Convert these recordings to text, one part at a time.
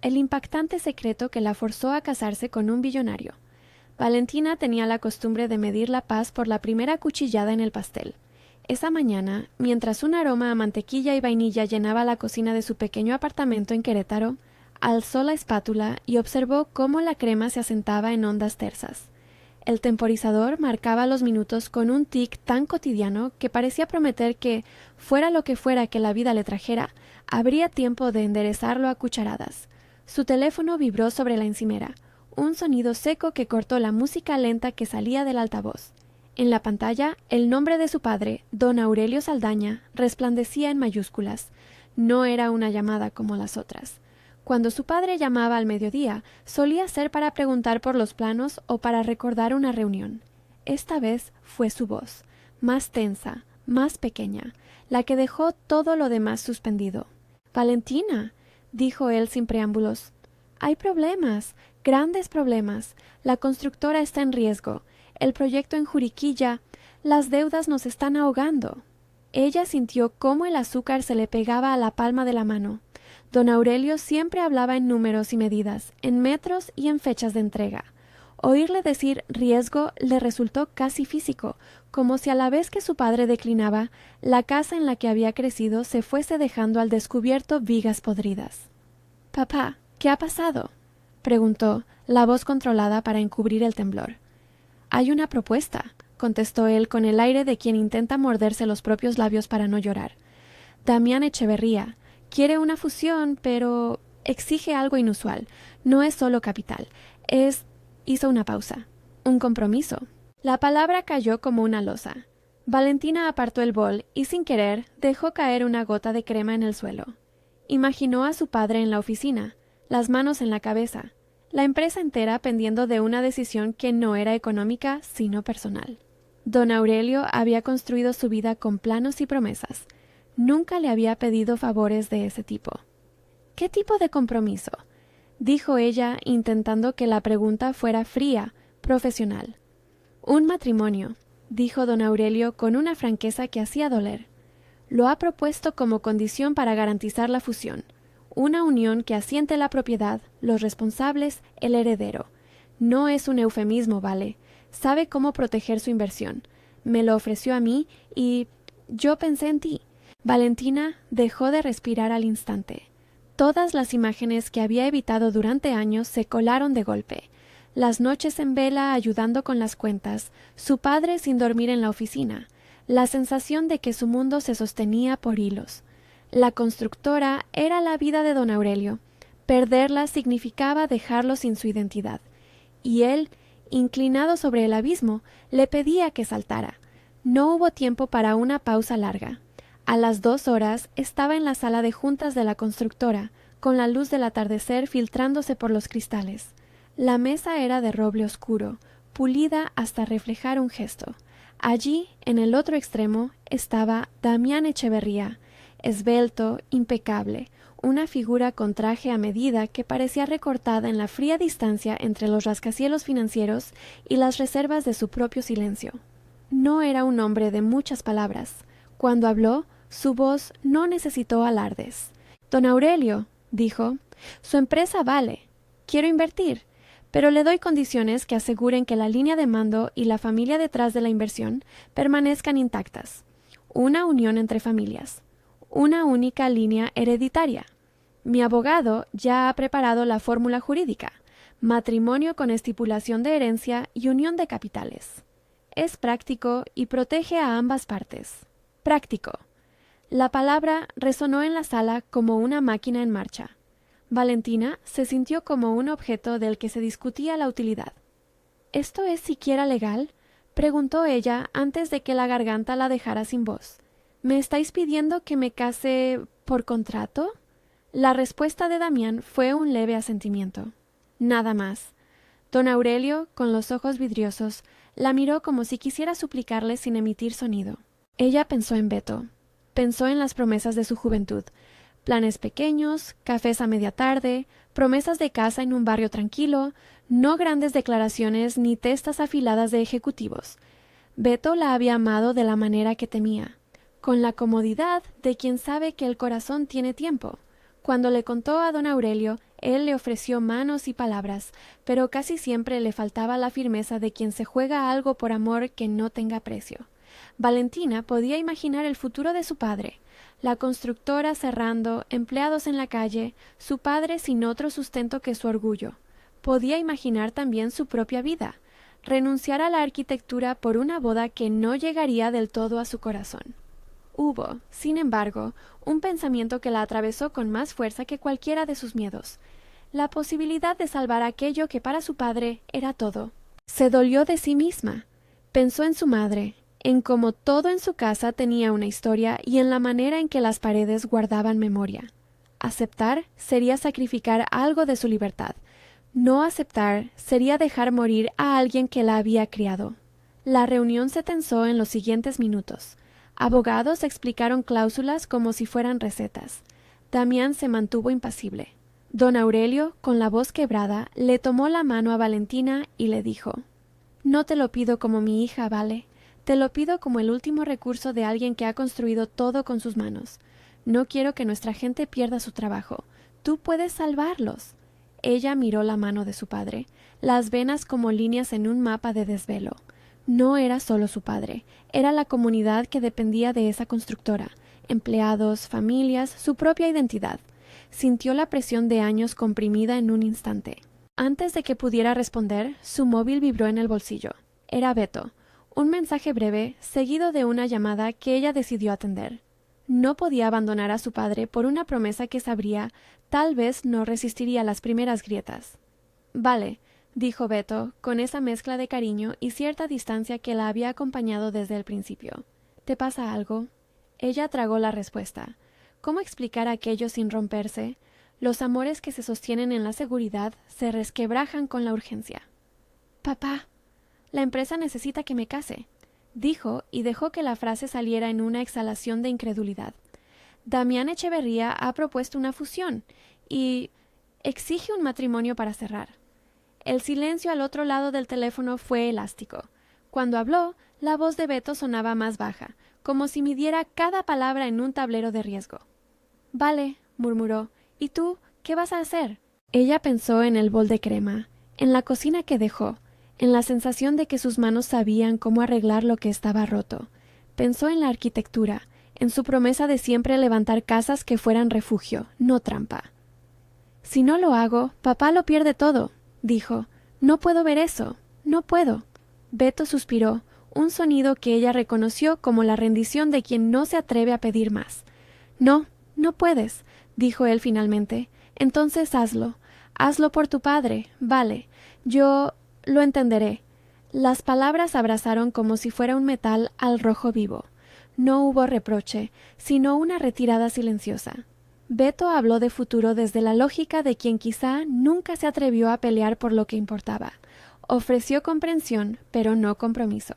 el impactante secreto que la forzó a casarse con un billonario. Valentina tenía la costumbre de medir la paz por la primera cuchillada en el pastel. Esa mañana, mientras un aroma a mantequilla y vainilla llenaba la cocina de su pequeño apartamento en Querétaro, alzó la espátula y observó cómo la crema se asentaba en ondas tersas. El temporizador marcaba los minutos con un tic tan cotidiano que parecía prometer que, fuera lo que fuera que la vida le trajera, habría tiempo de enderezarlo a cucharadas. Su teléfono vibró sobre la encimera, un sonido seco que cortó la música lenta que salía del altavoz. En la pantalla, el nombre de su padre, don Aurelio Saldaña, resplandecía en mayúsculas. No era una llamada como las otras. Cuando su padre llamaba al mediodía, solía ser para preguntar por los planos o para recordar una reunión. Esta vez fue su voz, más tensa, más pequeña, la que dejó todo lo demás suspendido. «Valentina», dijo él sin preámbulos, «hay problemas, grandes problemas. La constructora está en riesgo. El proyecto en Juriquilla, las deudas nos están ahogando». Ella sintió cómo el azúcar se le pegaba a la palma de la mano. Don Aurelio siempre hablaba en números y medidas, en metros y en fechas de entrega. Oírle decir riesgo le resultó casi físico, como si a la vez que su padre declinaba, la casa en la que había crecido se fuese dejando al descubierto vigas podridas. «Papá, ¿qué ha pasado?», preguntó, la voz controlada para encubrir el temblor. «Hay una propuesta», contestó él con el aire de quien intenta morderse los propios labios para no llorar. «Damián Echeverría quiere una fusión, pero exige algo inusual. No es solo capital, es...» Hizo una pausa. «Un compromiso». La palabra cayó como una losa. Valentina apartó el bol y sin querer dejó caer una gota de crema en el suelo. Imaginó a su padre en la oficina, las manos en la cabeza, la empresa entera pendiendo de una decisión que no era económica sino personal. Don Aurelio había construido su vida con planos y promesas. Nunca le había pedido favores de ese tipo. «¿Qué tipo de compromiso?», dijo ella, intentando que la pregunta fuera fría, profesional. «Un matrimonio», dijo don Aurelio con una franqueza que hacía doler. «Lo ha propuesto como condición para garantizar la fusión. Una unión que asiente la propiedad, los responsables, el heredero. No es un eufemismo, ¿vale? Sabe cómo proteger su inversión. Me lo ofreció a mí y yo pensé en ti». Valentina dejó de respirar al instante. Todas las imágenes que había evitado durante años se colaron de golpe. Las noches en vela ayudando con las cuentas, su padre sin dormir en la oficina, la sensación de que su mundo se sostenía por hilos. La constructora era la vida de don Aurelio. Perderla significaba dejarlo sin su identidad. Y él, inclinado sobre el abismo, le pedía que saltara. No hubo tiempo para una pausa larga. A las 2 horas estaba en la sala de juntas de la constructora, con la luz del atardecer filtrándose por los cristales. La mesa era de roble oscuro, pulida hasta reflejar un gesto. Allí, en el otro extremo, estaba Damián Echeverría, esbelto, impecable, una figura con traje a medida que parecía recortada en la fría distancia entre los rascacielos financieros y las reservas de su propio silencio. No era un hombre de muchas palabras. Cuando habló, su voz no necesitó alardes. «Don Aurelio», dijo, «su empresa vale. Quiero invertir, pero le doy condiciones que aseguren que la línea de mando y la familia detrás de la inversión permanezcan intactas. Una unión entre familias. Una única línea hereditaria. Mi abogado ya ha preparado la fórmula jurídica. Matrimonio con estipulación de herencia y unión de capitales. Es práctico y protege a ambas partes. Práctico». La palabra resonó en la sala como una máquina en marcha. Valentina se sintió como un objeto del que se discutía la utilidad. «¿Esto es siquiera legal?», preguntó ella antes de que la garganta la dejara sin voz. «¿Me estáis pidiendo que me case por contrato?». La respuesta de Damián fue un leve asentimiento. Nada más. Don Aurelio, con los ojos vidriosos, la miró como si quisiera suplicarle sin emitir sonido. Ella pensó en Beto. Pensó en las promesas de su juventud, planes pequeños, cafés a media tarde, promesas de casa en un barrio tranquilo, no grandes declaraciones ni testas afiladas de ejecutivos. Beto la había amado de la manera que temía, con la comodidad de quien sabe que el corazón tiene tiempo. Cuando le contó a don Aurelio, él le ofreció manos y palabras, pero casi siempre le faltaba la firmeza de quien se juega algo por amor que no tenga precio. Valentina podía imaginar el futuro de su padre, la constructora cerrando, empleados en la calle, su padre sin otro sustento que su orgullo. Podía imaginar también su propia vida, renunciar a la arquitectura por una boda que no llegaría del todo a su corazón. Hubo, sin embargo, un pensamiento que la atravesó con más fuerza que cualquiera de sus miedos, la posibilidad de salvar aquello que para su padre era todo. Se dolió de sí misma. Pensó en su madre, en cómo todo en su casa tenía una historia y en la manera en que las paredes guardaban memoria. Aceptar sería sacrificar algo de su libertad. No aceptar sería dejar morir a alguien que la había criado. La reunión se tensó en los siguientes minutos. Abogados explicaron cláusulas como si fueran recetas. Damián se mantuvo impasible. Don Aurelio, con la voz quebrada, le tomó la mano a Valentina y le dijo: «No te lo pido como mi hija, Vale. Te lo pido como el último recurso de alguien que ha construido todo con sus manos. No quiero que nuestra gente pierda su trabajo. Tú puedes salvarlos». Ella miró la mano de su padre, las venas como líneas en un mapa de desvelo. No era solo su padre, era la comunidad que dependía de esa constructora, empleados, familias, su propia identidad. Sintió la presión de años comprimida en un instante. Antes de que pudiera responder, su móvil vibró en el bolsillo. Era Beto. Un mensaje breve, seguido de una llamada que ella decidió atender. No podía abandonar a su padre por una promesa que sabría tal vez no resistiría las primeras grietas. «Vale», dijo Beto, con esa mezcla de cariño y cierta distancia que la había acompañado desde el principio. «¿Te pasa algo?» Ella tragó la respuesta. ¿Cómo explicar aquello sin romperse? Los amores que se sostienen en la seguridad se resquebrajan con la urgencia. «Papá, la empresa necesita que me case», dijo y dejó que la frase saliera en una exhalación de incredulidad. Damián Echeverría ha propuesto una fusión y exige un matrimonio para cerrar. El silencio al otro lado del teléfono fue elástico. Cuando habló, la voz de Beto sonaba más baja, como si midiera cada palabra en un tablero de riesgo. «Vale», murmuró. «¿Y tú? ¿Qué vas a hacer?» Ella pensó en el bol de crema, en la cocina que dejó, en la sensación de que sus manos sabían cómo arreglar lo que estaba roto. Pensó en la arquitectura, en su promesa de siempre levantar casas que fueran refugio, no trampa. «Si no lo hago, papá lo pierde todo», dijo. «No puedo ver eso, no puedo». Beto suspiró, un sonido que ella reconoció como la rendición de quien no se atreve a pedir más. «No, no puedes», dijo él finalmente. «Entonces hazlo. Hazlo por tu padre. Vale. Yo lo entenderé». Las palabras abrazaron como si fuera un metal al rojo vivo. No hubo reproche, sino una retirada silenciosa. Beto habló de futuro desde la lógica de quien quizá nunca se atrevió a pelear por lo que importaba. Ofreció comprensión, pero no compromiso.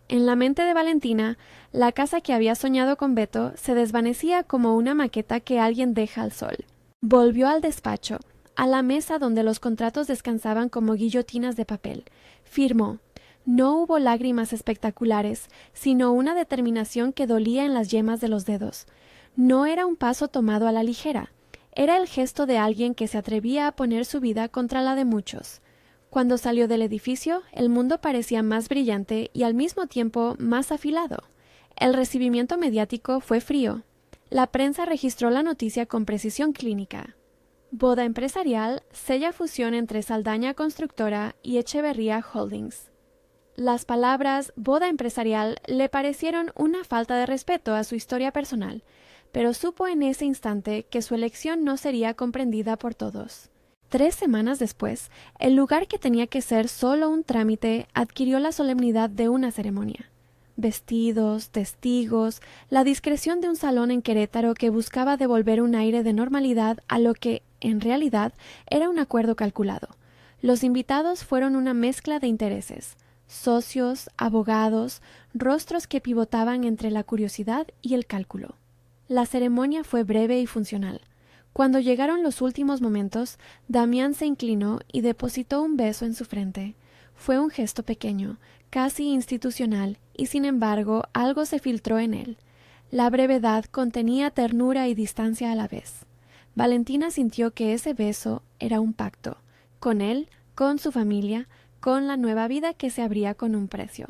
En la mente de Valentina, la casa que había soñado con Beto se desvanecía como una maqueta que alguien deja al sol. Volvió al despacho, a la mesa donde los contratos descansaban como guillotinas de papel. Firmó. No hubo lágrimas espectaculares, sino una determinación que dolía en las yemas de los dedos. No era un paso tomado a la ligera. Era el gesto de alguien que se atrevía a poner su vida contra la de muchos. Cuando salió del edificio, el mundo parecía más brillante y al mismo tiempo más afilado. El recibimiento mediático fue frío. La prensa registró la noticia con precisión clínica. Boda empresarial sella fusión entre Saldaña Constructora y Echeverría Holdings. Las palabras boda empresarial le parecieron una falta de respeto a su historia personal, pero supo en ese instante que su elección no sería comprendida por todos. 3 semanas después, el lugar que tenía que ser solo un trámite adquirió la solemnidad de una ceremonia. Vestidos, testigos, la discreción de un salón en Querétaro que buscaba devolver un aire de normalidad a lo que, en realidad, era un acuerdo calculado. Los invitados fueron una mezcla de intereses, socios, abogados, rostros que pivotaban entre la curiosidad y el cálculo. La ceremonia fue breve y funcional. Cuando llegaron los últimos momentos, Damián se inclinó y depositó un beso en su frente. Fue un gesto pequeño, casi institucional, y sin embargo algo se filtró en él. La brevedad contenía ternura y distancia a la vez. Valentina sintió que ese beso era un pacto, con él, con su familia, con la nueva vida que se abría con un precio.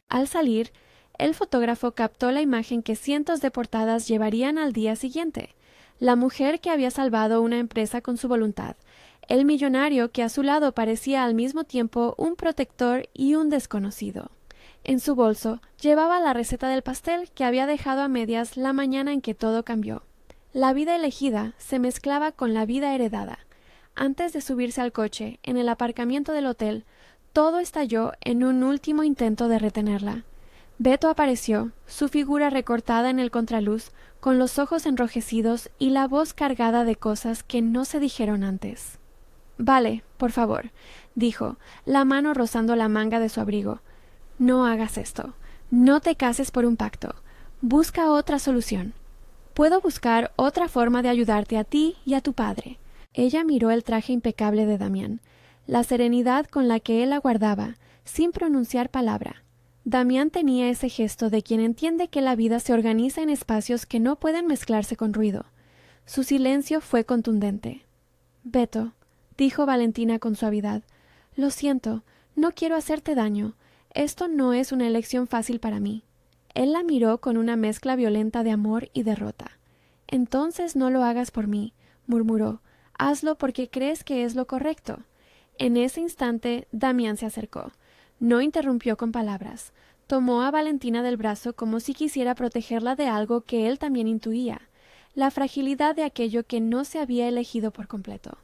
Al salir, el fotógrafo captó la imagen que cientos de portadas llevarían al día siguiente: la mujer que había salvado una empresa con su voluntad, el millonario que a su lado parecía al mismo tiempo un protector y un desconocido. En su bolso llevaba la receta del pastel que había dejado a medias la mañana en que todo cambió. La vida elegida se mezclaba con la vida heredada. Antes de subirse al coche, en el aparcamiento del hotel, todo estalló en un último intento de retenerla. Beto apareció, su figura recortada en el contraluz, con los ojos enrojecidos y la voz cargada de cosas que no se dijeron antes. «Vale, por favor», dijo, la mano rozando la manga de su abrigo. «No hagas esto. No te cases por un pacto. Busca otra solución. Puedo buscar otra forma de ayudarte a ti y a tu padre». Ella miró el traje impecable de Damián, la serenidad con la que él aguardaba, sin pronunciar palabra. Damián tenía ese gesto de quien entiende que la vida se organiza en espacios que no pueden mezclarse con ruido. Su silencio fue contundente. «Beto», dijo Valentina con suavidad, «lo siento, no quiero hacerte daño. Esto no es una elección fácil para mí». Él la miró con una mezcla violenta de amor y derrota. «Entonces no lo hagas por mí», murmuró. «Hazlo porque crees que es lo correcto». En ese instante Damián se acercó. No interrumpió con palabras. Tomó a Valentina del brazo como si quisiera protegerla de algo que él también intuía, la fragilidad de aquello que no se había elegido por completo.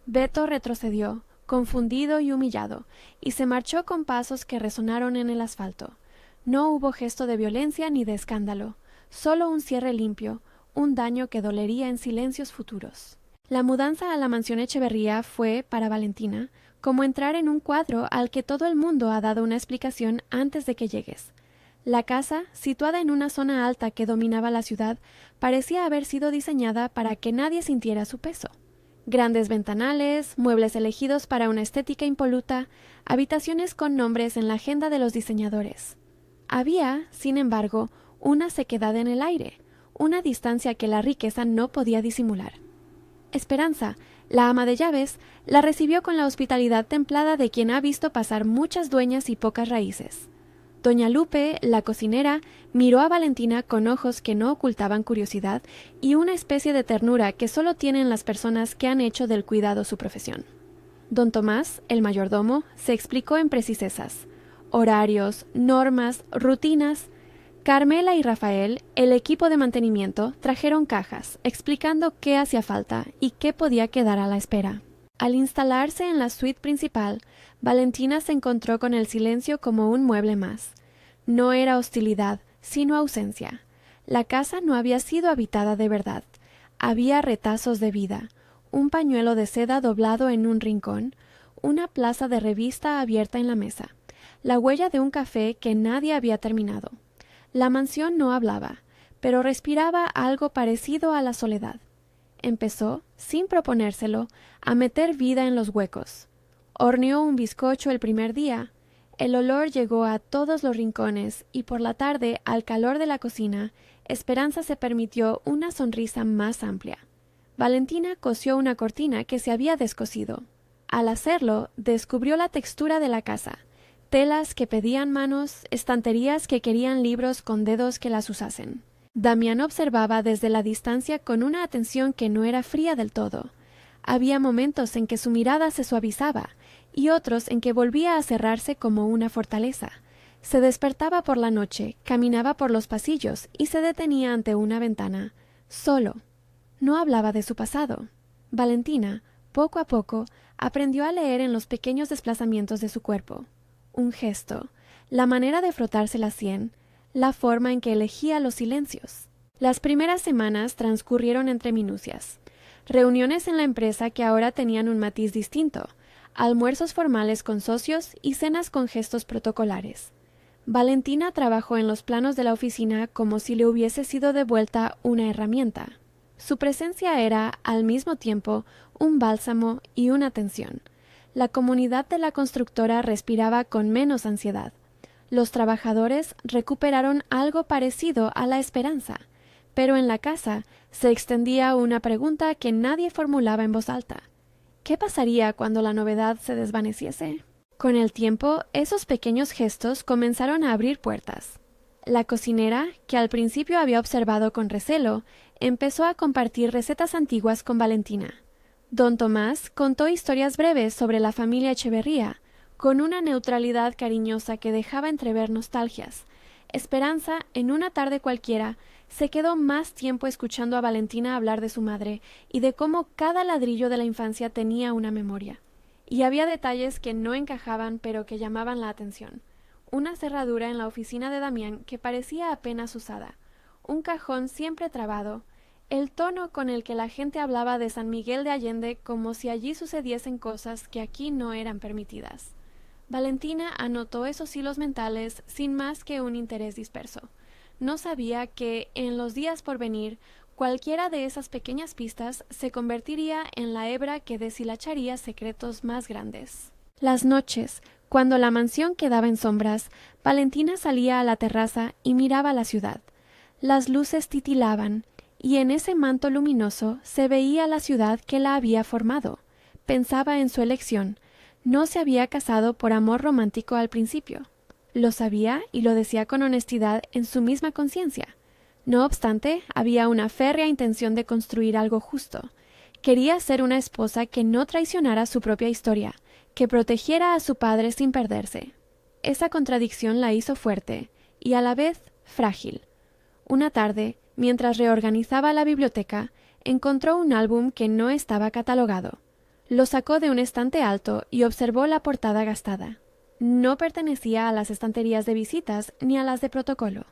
Beto retrocedió, confundido y humillado, y se marchó con pasos que resonaron en el asfalto. No hubo gesto de violencia ni de escándalo, solo un cierre limpio, un daño que dolería en silencios futuros. La mudanza a la mansión Echeverría fue, para Valentina, como entrar en un cuadro al que todo el mundo ha dado una explicación antes de que llegues. La casa, situada en una zona alta que dominaba la ciudad, parecía haber sido diseñada para que nadie sintiera su peso. Grandes ventanales, muebles elegidos para una estética impoluta, habitaciones con nombres en la agenda de los diseñadores. Había, sin embargo, una sequedad en el aire, una distancia que la riqueza no podía disimular. Esperanza, la ama de llaves, la recibió con la hospitalidad templada de quien ha visto pasar muchas dueñas y pocas raíces. Doña Lupe, la cocinera, miró a Valentina con ojos que no ocultaban curiosidad y una especie de ternura que solo tienen las personas que han hecho del cuidado su profesión. Don Tomás, el mayordomo, se explicó en precisezas: horarios, normas, rutinas. Carmela y Rafael, el equipo de mantenimiento, trajeron cajas, explicando qué hacía falta y qué podía quedar a la espera. Al instalarse en la suite principal, Valentina se encontró con el silencio como un mueble más. No era hostilidad, sino ausencia. La casa no había sido habitada de verdad. Había retazos de vida, un pañuelo de seda doblado en un rincón, una plaza de revista abierta en la mesa, la huella de un café que nadie había terminado. La mansión no hablaba, pero respiraba algo parecido a la soledad. Empezó, sin proponérselo, a meter vida en los huecos. Horneó un bizcocho el primer día. El olor llegó a todos los rincones y por la tarde, al calor de la cocina, Esperanza se permitió una sonrisa más amplia. Valentina cosió una cortina que se había descosido. Al hacerlo, descubrió la textura de la casa. Telas que pedían manos, estanterías que querían libros con dedos que las usasen. Damián observaba desde la distancia con una atención que no era fría del todo. Había momentos en que su mirada se suavizaba y otros en que volvía a cerrarse como una fortaleza. Se despertaba por la noche, caminaba por los pasillos y se detenía ante una ventana, solo. No hablaba de su pasado. Valentina, poco a poco, aprendió a leer en los pequeños desplazamientos de su cuerpo. Un gesto, la manera de frotarse la sien, la forma en que elegía los silencios. Las primeras semanas transcurrieron entre minucias. Reuniones en la empresa que ahora tenían un matiz distinto, almuerzos formales con socios y cenas con gestos protocolares. Valentina trabajó en los planos de la oficina como si le hubiese sido devuelta una herramienta. Su presencia era, al mismo tiempo, un bálsamo y una tensión. La comunidad de la constructora respiraba con menos ansiedad. Los trabajadores recuperaron algo parecido a la esperanza. pero en la casa se extendía una pregunta que nadie formulaba en voz alta. ¿Qué pasaría cuando la novedad se desvaneciese? Con el tiempo, esos pequeños gestos comenzaron a abrir puertas. La cocinera, que al principio había observado con recelo, empezó a compartir recetas antiguas con Valentina. Don Tomás contó historias breves sobre la familia Echeverría, con una neutralidad cariñosa que dejaba entrever nostalgias. Esperanza, en una tarde cualquiera, se quedó más tiempo escuchando a Valentina hablar de su madre y de cómo cada ladrillo de la infancia tenía una memoria. Y había detalles que no encajaban pero que llamaban la atención. Una cerradura en la oficina de Damián que parecía apenas usada, un cajón siempre trabado, el tono con el que la gente hablaba de San Miguel de Allende como si allí sucediesen cosas que aquí no eran permitidas. Valentina anotó esos hilos mentales sin más que un interés disperso. No sabía que, en los días por venir, cualquiera de esas pequeñas pistas se convertiría en la hebra que deshilacharía secretos más grandes. Las noches, cuando la mansión quedaba en sombras, Valentina salía a la terraza y miraba la ciudad. Las luces titilaban, y en ese manto luminoso se veía la ciudad que la había formado. Pensaba en su elección. No se había casado por amor romántico al principio. Lo sabía y lo decía con honestidad en su misma conciencia. No obstante, había una férrea intención de construir algo justo. Quería ser una esposa que no traicionara su propia historia, que protegiera a su padre sin perderse. Esa contradicción la hizo fuerte y a la vez frágil. Una tarde, mientras reorganizaba la biblioteca, encontró un álbum que no estaba catalogado. Lo sacó de un estante alto y observó la portada gastada. No pertenecía a las estanterías de visitas ni a las de protocolo.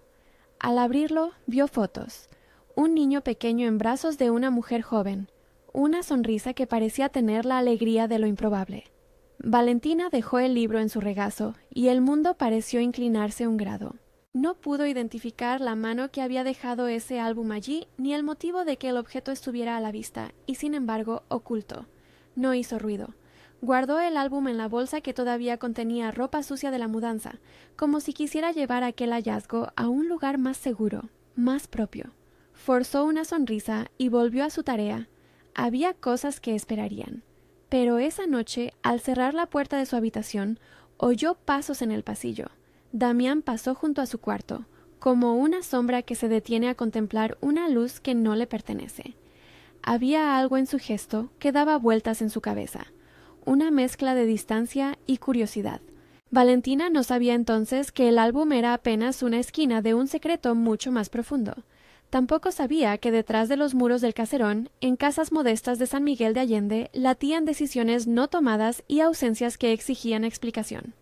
Al abrirlo, vio fotos. Un niño pequeño en brazos de una mujer joven. Una sonrisa que parecía tener la alegría de lo improbable. Valentina dejó el libro en su regazo y el mundo pareció inclinarse un grado. No pudo identificar la mano que había dejado ese álbum allí ni el motivo de que el objeto estuviera a la vista y, sin embargo, oculto. No hizo ruido. Guardó el álbum en la bolsa que todavía contenía ropa sucia de la mudanza, como si quisiera llevar aquel hallazgo a un lugar más seguro, más propio. Forzó una sonrisa y volvió a su tarea. Había cosas que esperarían. Pero esa noche, al cerrar la puerta de su habitación, oyó pasos en el pasillo. Damián pasó junto a su cuarto, como una sombra que se detiene a contemplar una luz que no le pertenece. Había algo en su gesto que daba vueltas en su cabeza, una mezcla de distancia y curiosidad. Valentina no sabía entonces que el álbum era apenas una esquina de un secreto mucho más profundo. Tampoco sabía que detrás de los muros del caserón, en casas modestas de San Miguel de Allende, latían decisiones no tomadas y ausencias que exigían explicación.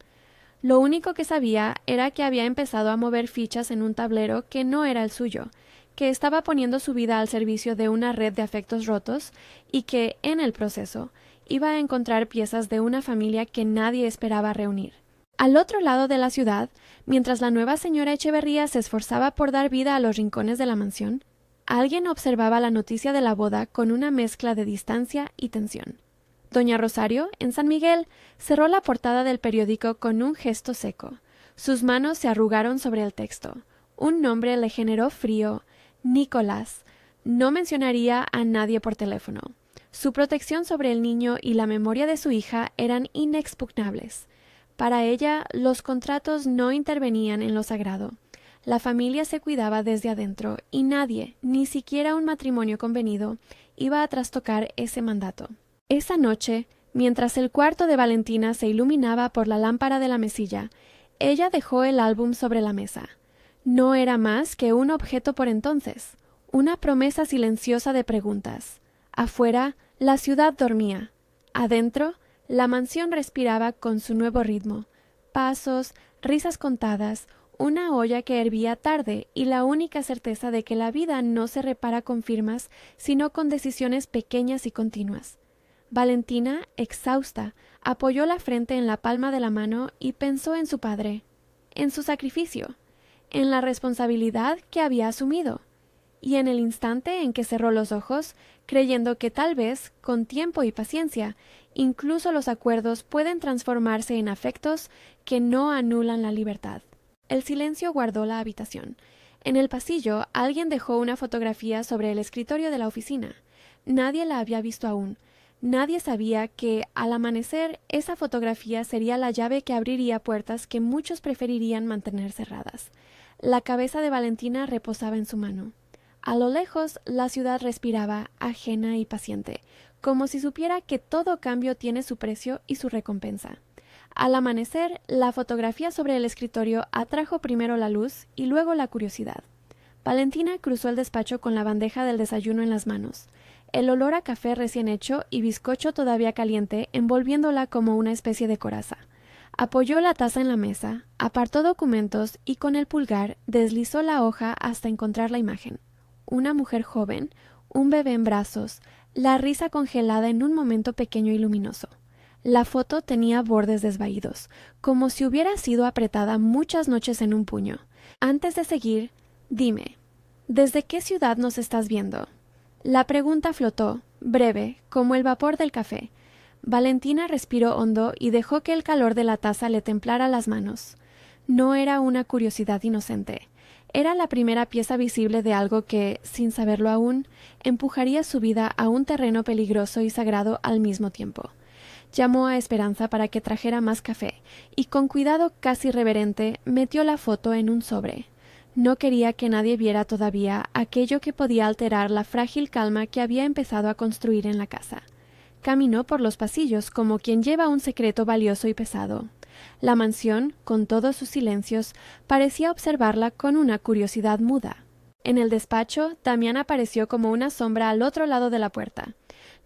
Lo único que sabía era que había empezado a mover fichas en un tablero que no era el suyo, que estaba poniendo su vida al servicio de una red de afectos rotos y que, en el proceso, iba a encontrar piezas de una familia que nadie esperaba reunir. Al otro lado de la ciudad, mientras la nueva señora Echeverría se esforzaba por dar vida a los rincones de la mansión, alguien observaba la noticia de la boda con una mezcla de distancia y tensión. Doña Rosario, en San Miguel, cerró la portada del periódico con un gesto seco. Sus manos se arrugaron sobre el texto. Un nombre le generó frío: Nicolás. No mencionaría a nadie por teléfono. Su protección sobre el niño y la memoria de su hija eran inexpugnables. Para ella, los contratos no intervenían en lo sagrado. La familia se cuidaba desde adentro y nadie, ni siquiera un matrimonio convenido, iba a trastocar ese mandato. Esa noche, mientras el cuarto de Valentina se iluminaba por la lámpara de la mesilla, ella dejó el álbum sobre la mesa. No era más que un objeto por entonces, una promesa silenciosa de preguntas. Afuera, la ciudad dormía. Adentro, la mansión respiraba con su nuevo ritmo. Pasos, risas contadas, una olla que hervía tarde y la única certeza de que la vida no se repara con firmas, sino con decisiones pequeñas y continuas. Valentina, exhausta, apoyó la frente en la palma de la mano y pensó en su padre, en su sacrificio, en la responsabilidad que había asumido, y en el instante en que cerró los ojos, creyendo que tal vez, con tiempo y paciencia, incluso los acuerdos pueden transformarse en afectos que no anulan la libertad. El silencio guardó la habitación. En el pasillo, alguien dejó una fotografía sobre el escritorio de la oficina. Nadie la había visto aún. Nadie sabía que, al amanecer, esa fotografía sería la llave que abriría puertas que muchos preferirían mantener cerradas. La cabeza de Valentina reposaba en su mano. A lo lejos, la ciudad respiraba, ajena y paciente, como si supiera que todo cambio tiene su precio y su recompensa. Al amanecer, la fotografía sobre el escritorio atrajo primero la luz y luego la curiosidad. Valentina cruzó el despacho con la bandeja del desayuno en las manos, el olor a café recién hecho y bizcocho todavía caliente envolviéndola como una especie de coraza. Apoyó la taza en la mesa, apartó documentos y con el pulgar deslizó la hoja hasta encontrar la imagen. Una mujer joven, un bebé en brazos, la risa congelada en un momento pequeño y luminoso. La foto tenía bordes desvaídos, como si hubiera sido apretada muchas noches en un puño. Antes de seguir, dime, ¿desde qué ciudad nos estás viendo? La pregunta flotó, breve, como el vapor del café. Valentina respiró hondo y dejó que el calor de la taza le templara las manos. No era una curiosidad inocente. Era la primera pieza visible de algo que, sin saberlo aún, empujaría su vida a un terreno peligroso y sagrado al mismo tiempo. Llamó a Esperanza para que trajera más café, y con cuidado casi reverente metió la foto en un sobre. No quería que nadie viera todavía aquello que podía alterar la frágil calma que había empezado a construir en la casa. Caminó por los pasillos como quien lleva un secreto valioso y pesado. La mansión, con todos sus silencios, parecía observarla con una curiosidad muda. En el despacho, Damián apareció como una sombra al otro lado de la puerta.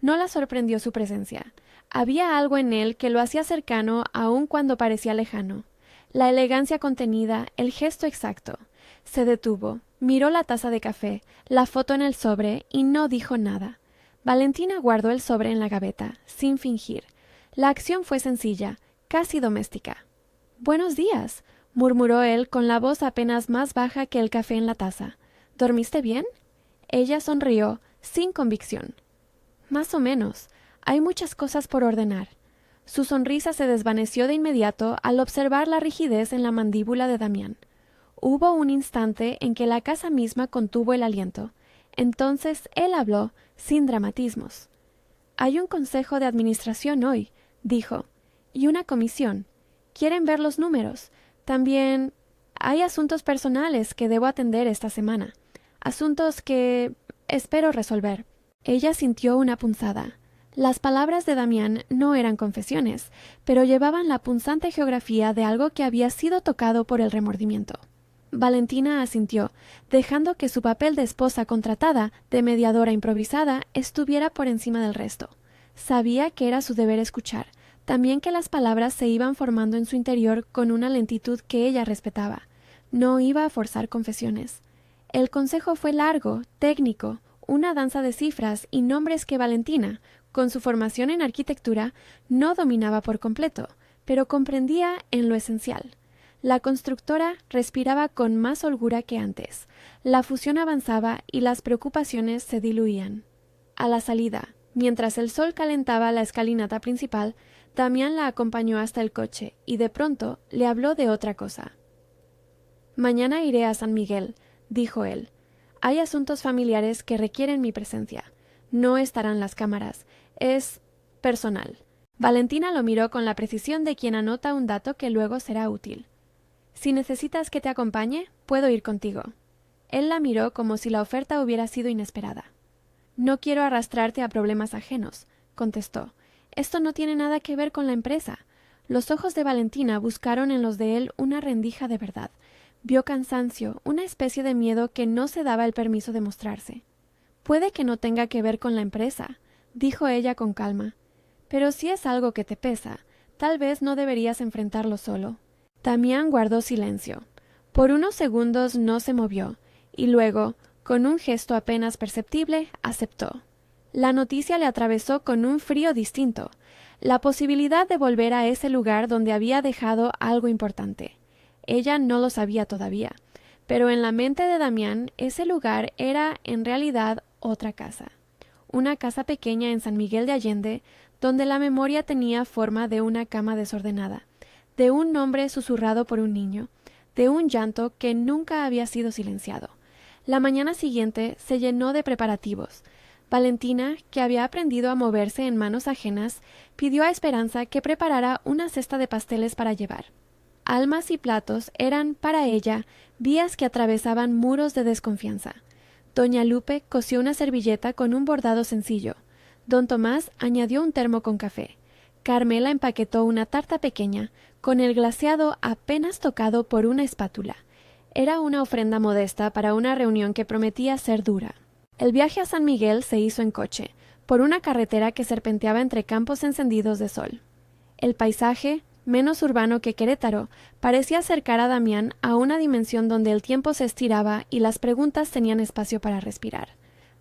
No la sorprendió su presencia. Había algo en él que lo hacía cercano aun cuando parecía lejano. La elegancia contenida, el gesto exacto. Se detuvo, miró la taza de café, la foto en el sobre y no dijo nada. Valentina guardó el sobre en la gaveta, sin fingir. La acción fue sencilla, casi doméstica. «Buenos días», murmuró él con la voz apenas más baja que el café en la taza. «¿Dormiste bien?» Ella sonrió, sin convicción. «Más o menos. Hay muchas cosas por ordenar». Su sonrisa se desvaneció de inmediato al observar la rigidez en la mandíbula de Damián. Hubo un instante en que la casa misma contuvo el aliento. Entonces él habló, sin dramatismos. «Hay un consejo de administración hoy», dijo, «y una comisión. Quieren ver los números. También hay asuntos personales que debo atender esta semana. Asuntos que espero resolver». Ella sintió una punzada. Las palabras de Damián no eran confesiones, pero llevaban la punzante geografía de algo que había sido tocado por el remordimiento. Valentina asintió, dejando que su papel de esposa contratada, de mediadora improvisada, estuviera por encima del resto. Sabía que era su deber escuchar, también que las palabras se iban formando en su interior con una lentitud que ella respetaba. No iba a forzar confesiones. El consejo fue largo, técnico, una danza de cifras y nombres que Valentina, con su formación en arquitectura, no dominaba por completo, pero comprendía en lo esencial. La constructora respiraba con más holgura que antes. La fusión avanzaba y las preocupaciones se diluían. A la salida, mientras el sol calentaba la escalinata principal, Damián la acompañó hasta el coche y de pronto le habló de otra cosa. «Mañana iré a San Miguel», dijo él. «Hay asuntos familiares que requieren mi presencia. No estarán las cámaras. Es personal». Valentina lo miró con la precisión de quien anota un dato que luego será útil. «Si necesitas que te acompañe, puedo ir contigo». Él la miró como si la oferta hubiera sido inesperada. «No quiero arrastrarte a problemas ajenos», contestó. «Esto no tiene nada que ver con la empresa». Los ojos de Valentina buscaron en los de él una rendija de verdad. Vio cansancio, una especie de miedo que no se daba el permiso de mostrarse. «Puede que no tenga que ver con la empresa», dijo ella con calma. «Pero si es algo que te pesa, tal vez no deberías enfrentarlo solo». Damián guardó silencio. Por unos segundos no se movió, y luego, con un gesto apenas perceptible, aceptó. La noticia le atravesó con un frío distinto, la posibilidad de volver a ese lugar donde había dejado algo importante. Ella no lo sabía todavía, pero en la mente de Damián ese lugar era en realidad otra casa. Una casa pequeña en San Miguel de Allende, donde la memoria tenía forma de una cama desordenada, de un nombre susurrado por un niño, de un llanto que nunca había sido silenciado. La mañana siguiente se llenó de preparativos. Valentina, que había aprendido a moverse en manos ajenas, pidió a Esperanza que preparara una cesta de pasteles para llevar. Almas y platos eran, para ella, vías que atravesaban muros de desconfianza. Doña Lupe cosió una servilleta con un bordado sencillo. Don Tomás añadió un termo con café. Carmela empaquetó una tarta pequeña, con el glaseado apenas tocado por una espátula. Era una ofrenda modesta para una reunión que prometía ser dura. El viaje a San Miguel se hizo en coche, por una carretera que serpenteaba entre campos encendidos de sol. El paisaje, menos urbano que Querétaro, parecía acercar a Damián a una dimensión donde el tiempo se estiraba y las preguntas tenían espacio para respirar.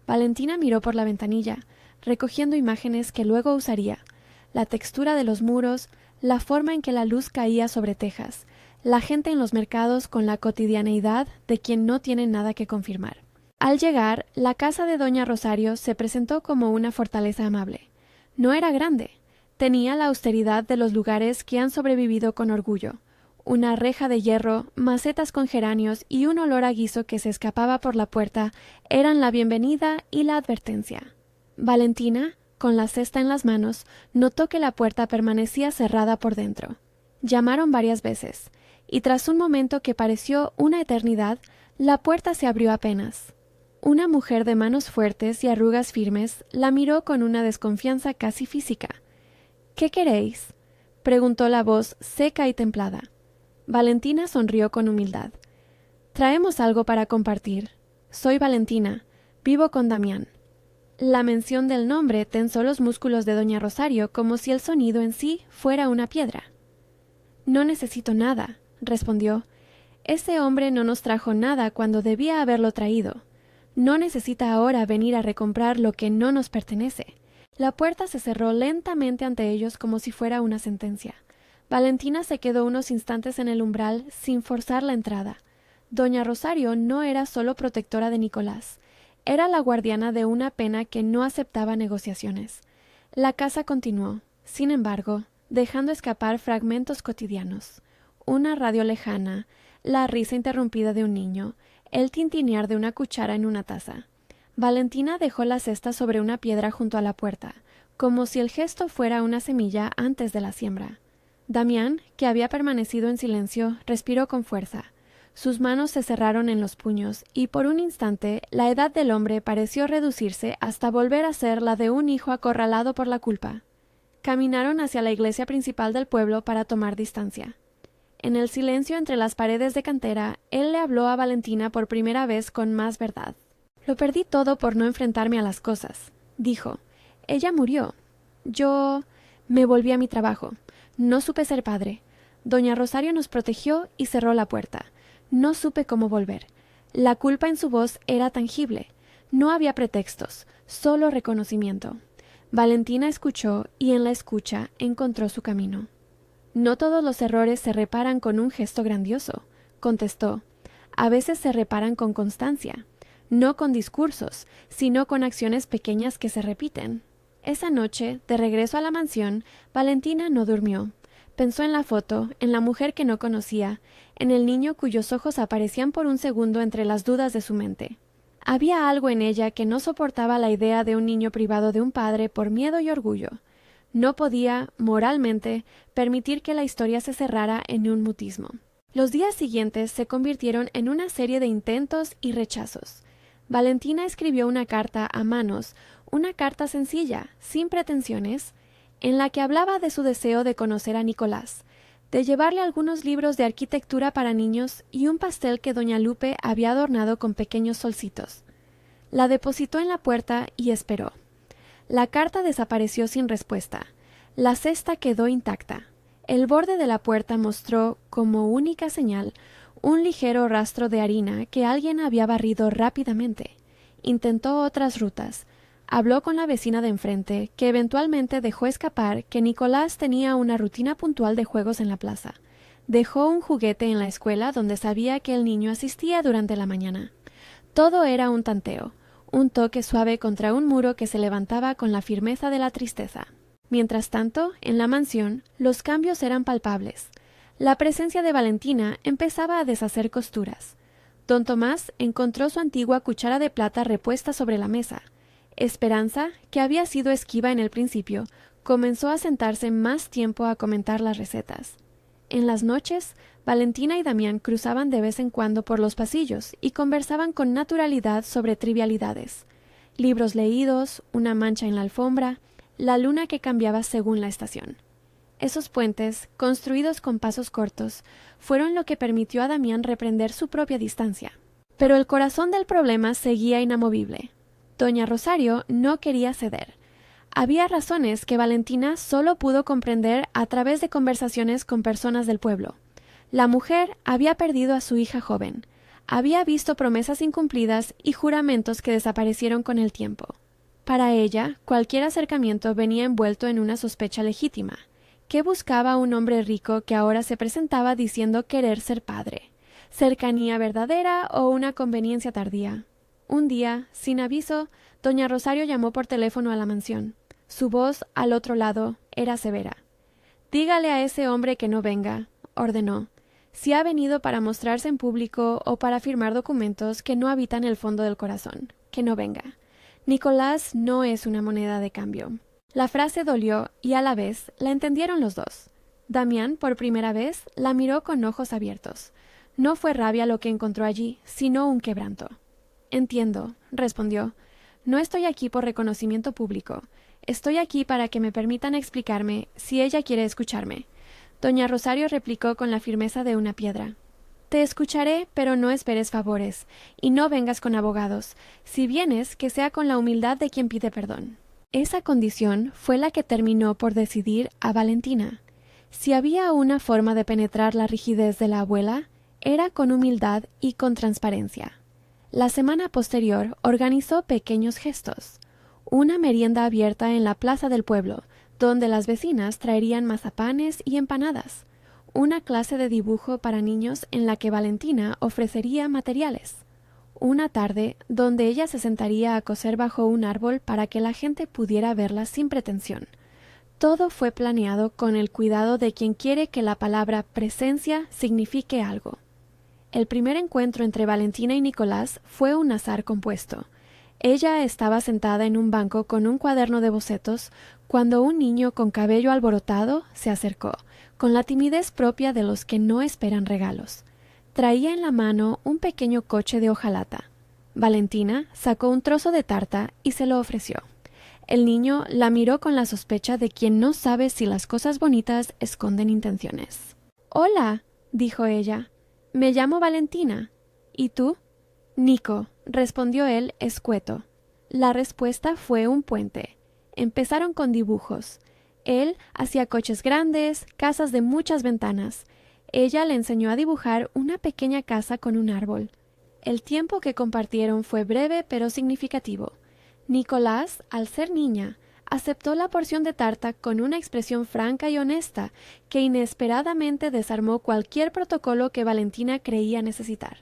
Valentina miró por la ventanilla, recogiendo imágenes que luego usaría: la textura de los muros, la forma en que la luz caía sobre tejas, la gente en los mercados con la cotidianeidad de quien no tiene nada que confirmar. Al llegar, la casa de doña Rosario se presentó como una fortaleza amable. No era grande. Tenía la austeridad de los lugares que han sobrevivido con orgullo. Una reja de hierro, macetas con geranios y un olor a guiso que se escapaba por la puerta eran la bienvenida y la advertencia. Valentina, con la cesta en las manos, notó que la puerta permanecía cerrada por dentro. Llamaron varias veces, y tras un momento que pareció una eternidad, la puerta se abrió apenas. Una mujer de manos fuertes y arrugas firmes la miró con una desconfianza casi física. —¿Qué queréis? —preguntó la voz seca y templada. Valentina sonrió con humildad. —Traemos algo para compartir. Soy Valentina. Vivo con Damián. La mención del nombre tensó los músculos de doña Rosario como si el sonido en sí fuera una piedra. —No necesito nada —respondió—. Ese hombre no nos trajo nada cuando debía haberlo traído. No necesita ahora venir a recomprar lo que no nos pertenece. La puerta se cerró lentamente ante ellos como si fuera una sentencia. Valentina se quedó unos instantes en el umbral sin forzar la entrada. Doña Rosario no era solo protectora de Nicolás. Era la guardiana de una pena que no aceptaba negociaciones. La casa continuó, sin embargo, dejando escapar fragmentos cotidianos. Una radio lejana, la risa interrumpida de un niño, el tintinear de una cuchara en una taza. Valentina dejó la cesta sobre una piedra junto a la puerta, como si el gesto fuera una semilla antes de la siembra. Damián, que había permanecido en silencio, respiró con fuerza. Sus manos se cerraron en los puños, y por un instante la edad del hombre pareció reducirse hasta volver a ser la de un hijo acorralado por la culpa. Caminaron hacia la iglesia principal del pueblo para tomar distancia. En el silencio entre las paredes de cantera, él le habló a Valentina por primera vez con más verdad. «Lo perdí todo por no enfrentarme a las cosas», dijo. «Ella murió. Yo me volví a mi trabajo. No supe ser padre. Doña Rosario nos protegió y cerró la puerta. No supe cómo volver. La culpa en su voz era tangible. No había pretextos, solo reconocimiento». Valentina escuchó y en la escucha encontró su camino. «No todos los errores se reparan con un gesto grandioso», contestó. «A veces se reparan con constancia, no con discursos, sino con acciones pequeñas que se repiten». Esa noche, de regreso a la mansión, Valentina no durmió. Pensó en la foto, en la mujer que no conocía, en el niño cuyos ojos aparecían por un segundo entre las dudas de su mente. Había algo en ella que no soportaba la idea de un niño privado de un padre por miedo y orgullo. No podía, moralmente, permitir que la historia se cerrara en un mutismo. Los días siguientes se convirtieron en una serie de intentos y rechazos. Valentina escribió una carta a manos, una carta sencilla, sin pretensiones, en la que hablaba de su deseo de conocer a Nicolás, de llevarle algunos libros de arquitectura para niños y un pastel que doña Lupe había adornado con pequeños solcitos. La depositó en la puerta y esperó. La carta desapareció sin respuesta. La cesta quedó intacta. El borde de la puerta mostró, como única señal, un ligero rastro de harina que alguien había barrido rápidamente. Intentó otras rutas. Habló con la vecina de enfrente, que eventualmente dejó escapar que Nicolás tenía una rutina puntual de juegos en la plaza. Dejó un juguete en la escuela donde sabía que el niño asistía durante la mañana. Todo era un tanteo, un toque suave contra un muro que se levantaba con la firmeza de la tristeza. Mientras tanto, en la mansión, los cambios eran palpables. La presencia de Valentina empezaba a deshacer costuras. Don Tomás encontró su antigua cuchara de plata repuesta sobre la mesa. Esperanza, que había sido esquiva en el principio, comenzó a sentarse más tiempo a comentar las recetas. En las noches, Valentina y Damián cruzaban de vez en cuando por los pasillos y conversaban con naturalidad sobre trivialidades. Libros leídos, una mancha en la alfombra, la luna que cambiaba según la estación. Esos puentes, construidos con pasos cortos, fueron lo que permitió a Damián reprender su propia distancia. Pero el corazón del problema seguía inamovible. Doña Rosario no quería ceder. Había razones que Valentina solo pudo comprender a través de conversaciones con personas del pueblo. La mujer había perdido a su hija joven. Había visto promesas incumplidas y juramentos que desaparecieron con el tiempo. Para ella, cualquier acercamiento venía envuelto en una sospecha legítima. ¿Qué buscaba un hombre rico que ahora se presentaba diciendo querer ser padre? ¿Cercanía verdadera o una conveniencia tardía? Un día, sin aviso, doña Rosario llamó por teléfono a la mansión. Su voz, al otro lado, era severa. «Dígale a ese hombre que no venga», ordenó. «Si ha venido para mostrarse en público o para firmar documentos que no habitan el fondo del corazón, que no venga. Nicolás no es una moneda de cambio». La frase dolió y a la vez la entendieron los dos. Damián, por primera vez, la miró con ojos abiertos. No fue rabia lo que encontró allí, sino un quebranto. «Entiendo», respondió. «No estoy aquí por reconocimiento público. Estoy aquí para que me permitan explicarme si ella quiere escucharme». Doña Rosario replicó con la firmeza de una piedra. «Te escucharé, pero no esperes favores, y no vengas con abogados. Si vienes, que sea con la humildad de quien pide perdón». Esa condición fue la que terminó por decidir a Valentina. Si había una forma de penetrar la rigidez de la abuela, era con humildad y con transparencia. La semana posterior organizó pequeños gestos. Una merienda abierta en la plaza del pueblo, donde las vecinas traerían mazapanes y empanadas. Una clase de dibujo para niños en la que Valentina ofrecería materiales. Una tarde donde ella se sentaría a coser bajo un árbol para que la gente pudiera verla sin pretensión. Todo fue planeado con el cuidado de quien quiere que la palabra presencia signifique algo. El primer encuentro entre Valentina y Nicolás fue un azar compuesto. Ella estaba sentada en un banco con un cuaderno de bocetos cuando un niño con cabello alborotado se acercó, con la timidez propia de los que no esperan regalos. Traía en la mano un pequeño coche de hojalata. Valentina sacó un trozo de tarta y se lo ofreció. El niño la miró con la sospecha de quien no sabe si las cosas bonitas esconden intenciones. «Hola», dijo ella. «Me llamo Valentina. ¿Y tú?» «Nico», respondió él escueto. La respuesta fue un puente. Empezaron con dibujos. Él hacía coches grandes, casas de muchas ventanas. Ella le enseñó a dibujar una pequeña casa con un árbol. El tiempo que compartieron fue breve pero significativo. Nicolás, al ser niña, aceptó la porción de tarta con una expresión franca y honesta que inesperadamente desarmó cualquier protocolo que Valentina creía necesitar.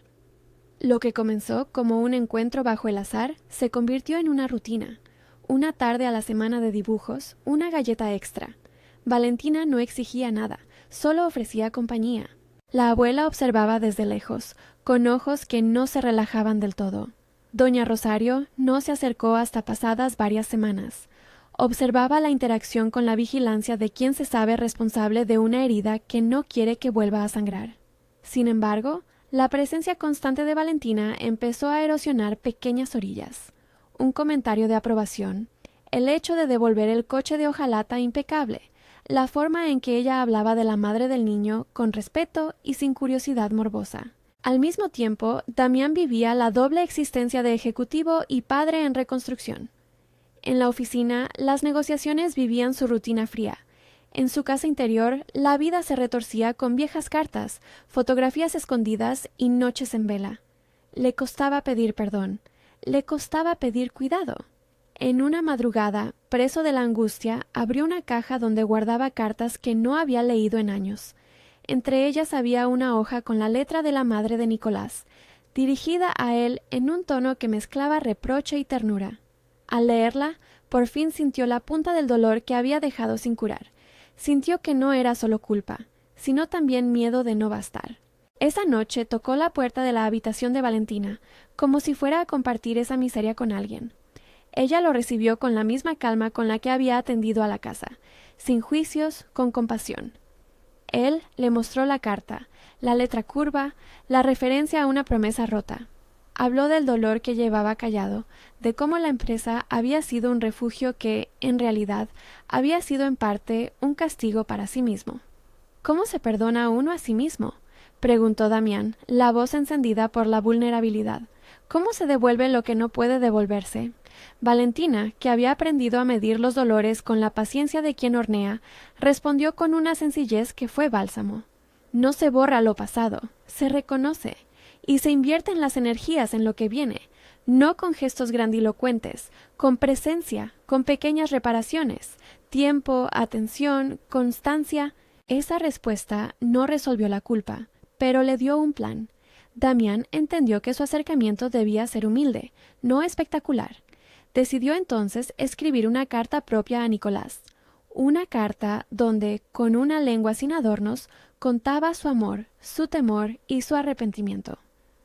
Lo que comenzó como un encuentro bajo el azar se convirtió en una rutina. Una tarde a la semana de dibujos, una galleta extra. Valentina no exigía nada, solo ofrecía compañía. La abuela observaba desde lejos, con ojos que no se relajaban del todo. Doña Rosario no se acercó hasta pasadas varias semanas. Observaba la interacción con la vigilancia de quien se sabe responsable de una herida que no quiere que vuelva a sangrar. Sin embargo, la presencia constante de Valentina empezó a erosionar pequeñas orillas. Un comentario de aprobación, el hecho de devolver el coche de hojalata impecable, la forma en que ella hablaba de la madre del niño con respeto y sin curiosidad morbosa. Al mismo tiempo, Damián vivía la doble existencia de ejecutivo y padre en reconstrucción. En la oficina, las negociaciones vivían su rutina fría. En su casa interior, la vida se retorcía con viejas cartas, fotografías escondidas y noches en vela. Le costaba pedir perdón. Le costaba pedir cuidado. En una madrugada, preso de la angustia, abrió una caja donde guardaba cartas que no había leído en años. Entre ellas había una hoja con la letra de la madre de Nicolás, dirigida a él en un tono que mezclaba reproche y ternura. Al leerla, por fin sintió la punta del dolor que había dejado sin curar. Sintió que no era solo culpa. sino también miedo de no bastar. Esa noche tocó la puerta de la habitación de Valentina, como si fuera a compartir esa miseria con alguien. Ella lo recibió con la misma calma con la que había atendido a la casa, sin juicios, con compasión. Él le mostró la carta, la letra curva, la referencia a una promesa rota. Habló del dolor que llevaba callado, de cómo la empresa había sido un refugio que, en realidad, había sido en parte un castigo para sí mismo. ¿Cómo se perdona uno a sí mismo?, preguntó Damián, la voz encendida por la vulnerabilidad. ¿Cómo se devuelve lo que no puede devolverse? Valentina, que había aprendido a medir los dolores con la paciencia de quien hornea, respondió con una sencillez que fue bálsamo. No se borra lo pasado, se reconoce, y se invierten las energías en lo que viene, no con gestos grandilocuentes, con presencia, con pequeñas reparaciones, tiempo, atención, constancia. Esa respuesta no resolvió la culpa, pero le dio un plan. Damián entendió que su acercamiento debía ser humilde, no espectacular. Decidió entonces escribir una carta propia a Nicolás, una carta donde, con una lengua sin adornos, contaba su amor, su temor y su arrepentimiento.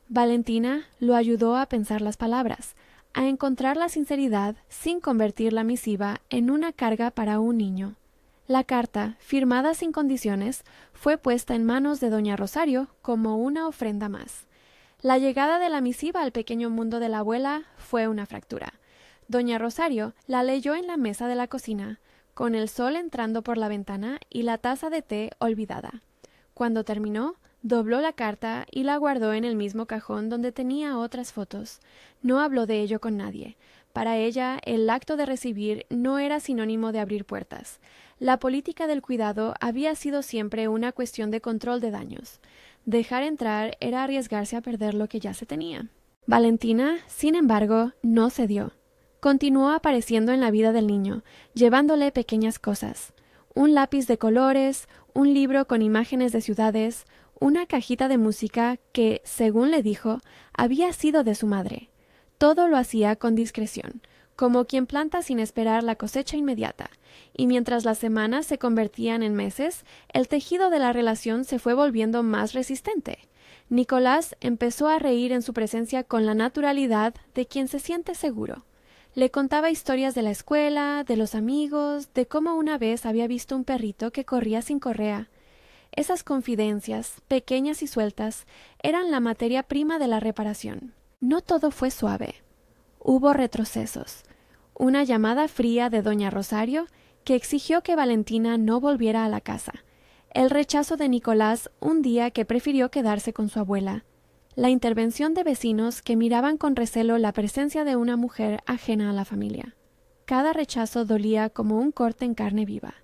Valentina lo ayudó a pensar las palabras, a encontrar la sinceridad sin convertir la misiva en una carga para un niño. La carta, firmada sin condiciones, fue puesta en manos de doña Rosario como una ofrenda más. La llegada de la misiva al pequeño mundo de la abuela fue una fractura. Doña Rosario la leyó en la mesa de la cocina, con el sol entrando por la ventana y la taza de té olvidada. Cuando terminó, dobló la carta y la guardó en el mismo cajón donde tenía otras fotos. No habló de ello con nadie. Para ella, el acto de recibir no era sinónimo de abrir puertas. La política del cuidado había sido siempre una cuestión de control de daños. Dejar entrar era arriesgarse a perder lo que ya se tenía. Valentina, sin embargo, no cedió. Continuó apareciendo en la vida del niño, llevándole pequeñas cosas. Un lápiz de colores, un libro con imágenes de ciudades, una cajita de música que, según le dijo, había sido de su madre. Todo lo hacía con discreción, como quien planta sin esperar la cosecha inmediata, y mientras las semanas se convertían en meses, el tejido de la relación se fue volviendo más resistente. Nicolás empezó a reír en su presencia con la naturalidad de quien se siente seguro. Le contaba historias de la escuela, de los amigos, de cómo una vez había visto un perrito que corría sin correa. Esas confidencias, pequeñas y sueltas, eran la materia prima de la reparación. No todo fue suave. Hubo retrocesos. Una llamada fría de doña Rosario que exigió que Valentina no volviera a la casa. El rechazo de Nicolás un día que prefirió quedarse con su abuela. La intervención de vecinos que miraban con recelo la presencia de una mujer ajena a la familia. Cada rechazo dolía como un corte en carne viva.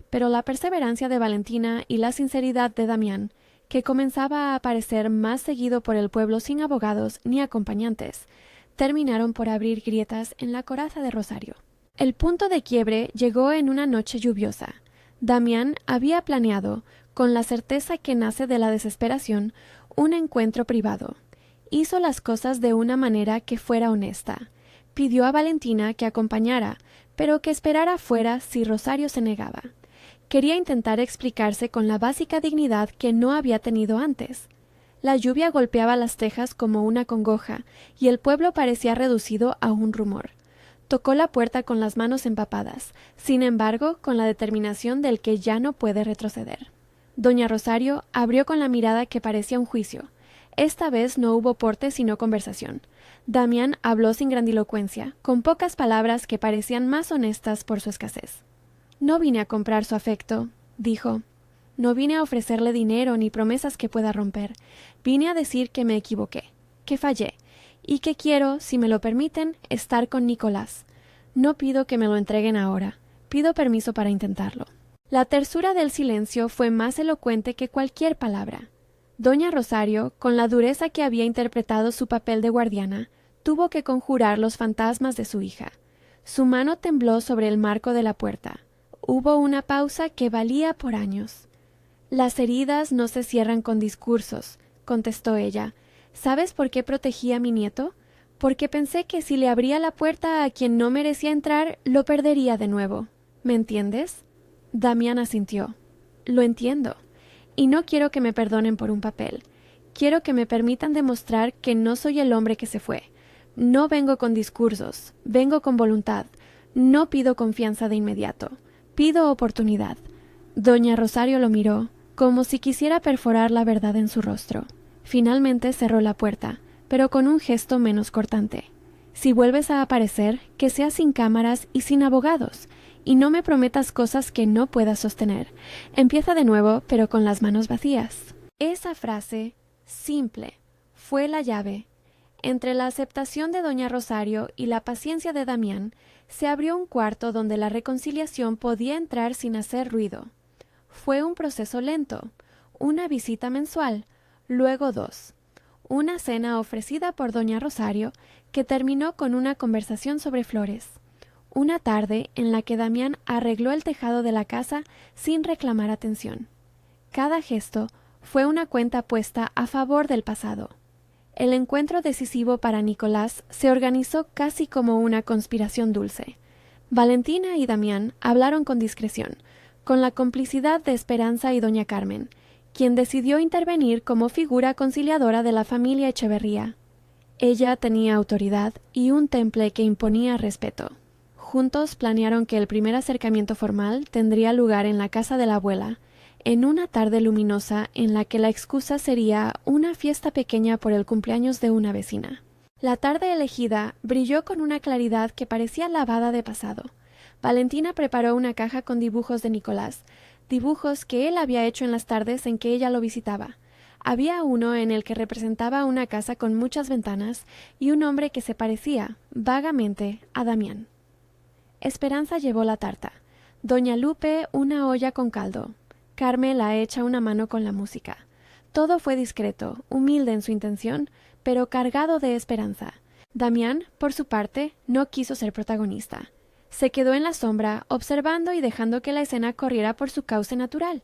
Pero la perseverancia de Valentina y la sinceridad de Damián, que comenzaba a aparecer más seguido por el pueblo sin abogados ni acompañantes, terminaron por abrir grietas en la coraza de Rosario. El punto de quiebre llegó en una noche lluviosa. Damián había planeado, con la certeza que nace de la desesperación, un encuentro privado. Hizo las cosas de una manera que fuera honesta. Pidió a Valentina que acompañara, pero que esperara fuera si Rosario se negaba. Quería intentar explicarse con la básica dignidad que no había tenido antes. La lluvia golpeaba las tejas como una congoja, y el pueblo parecía reducido a un rumor. Tocó la puerta con las manos empapadas, sin embargo, con la determinación del que ya no puede retroceder. Doña Rosario abrió con la mirada que parecía un juicio. Esta vez no hubo porte sino conversación. Damián habló sin grandilocuencia, con pocas palabras que parecían más honestas por su escasez. No vine a comprar su afecto, dijo. No vine a ofrecerle dinero ni promesas que pueda romper. Vine a decir que me equivoqué, que fallé, y que quiero, si me lo permiten, estar con Nicolás. No pido que me lo entreguen ahora. Pido permiso para intentarlo. La tersura del silencio fue más elocuente que cualquier palabra. Doña Rosario, con la dureza que había interpretado su papel de guardiana, tuvo que conjurar los fantasmas de su hija. Su mano tembló sobre el marco de la puerta. Hubo una pausa que valía por años. Las heridas no se cierran con discursos, contestó ella. ¿Sabes por qué protegí a mi nieto? Porque pensé que si le abría la puerta a quien no merecía entrar, lo perdería de nuevo. ¿Me entiendes? Damián asintió. Lo entiendo. y no quiero que me perdonen por un papel. Quiero que me permitan demostrar que no soy el hombre que se fue. No vengo con discursos, vengo con voluntad. No pido confianza de inmediato, pido oportunidad. Doña Rosario lo miró, como si quisiera perforar la verdad en su rostro. Finalmente cerró la puerta, pero con un gesto menos cortante. Si vuelves a aparecer, que sea sin cámaras y sin abogados, y no me prometas cosas que no puedas sostener. Empieza de nuevo, pero con las manos vacías. Esa frase, simple, fue la llave. Entre la aceptación de doña Rosario y la paciencia de Damián, se abrió un cuarto donde la reconciliación podía entrar sin hacer ruido. Fue un proceso lento, una visita mensual, luego 2, una cena ofrecida por doña Rosario que terminó con una conversación sobre flores, una tarde en la que Damián arregló el tejado de la casa sin reclamar atención. Cada gesto fue una cuenta puesta a favor del pasado. El encuentro decisivo para Nicolás se organizó casi como una conspiración dulce. Valentina y Damián hablaron con discreción, con la complicidad de Esperanza y doña Carmen, quien decidió intervenir como figura conciliadora de la familia Echeverría. Ella tenía autoridad y un temple que imponía respeto. Juntos planearon que el primer acercamiento formal tendría lugar en la casa de la abuela, en una tarde luminosa en la que la excusa sería una fiesta pequeña por el cumpleaños de una vecina. La tarde elegida brilló con una claridad que parecía lavada de pasado. Valentina preparó una caja con dibujos de Nicolás, dibujos que él había hecho en las tardes en que ella lo visitaba. Había uno en el que representaba una casa con muchas ventanas y un hombre que se parecía, vagamente, a Damián. Esperanza llevó la tarta, doña Lupe una olla con caldo, Carmela echa una mano con la música. Todo fue discreto, humilde en su intención, pero cargado de esperanza. Damián, por su parte, no quiso ser protagonista. Se quedó en la sombra, observando y dejando que la escena corriera por su cauce natural.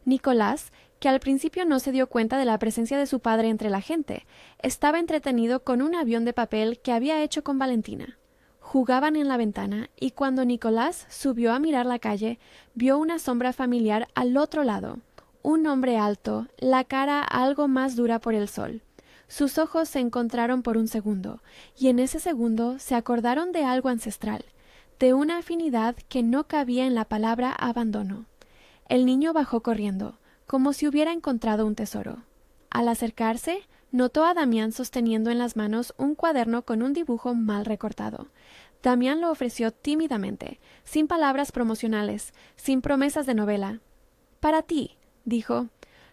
Nicolás, que al principio no se dio cuenta de la presencia de su padre entre la gente, estaba entretenido con un avión de papel que había hecho con Valentina. Jugaban en la ventana y cuando Nicolás subió a mirar la calle, vio una sombra familiar al otro lado. Un hombre alto, la cara algo más dura por el sol. Sus ojos se encontraron por un segundo, y en ese segundo se acordaron de algo ancestral, de una afinidad que no cabía en la palabra abandono. El niño bajó corriendo, como si hubiera encontrado un tesoro. Al acercarse, notó a Damián sosteniendo en las manos un cuaderno con un dibujo mal recortado. Damián lo ofreció tímidamente, sin palabras promocionales, sin promesas de novela. «Para ti», dijo.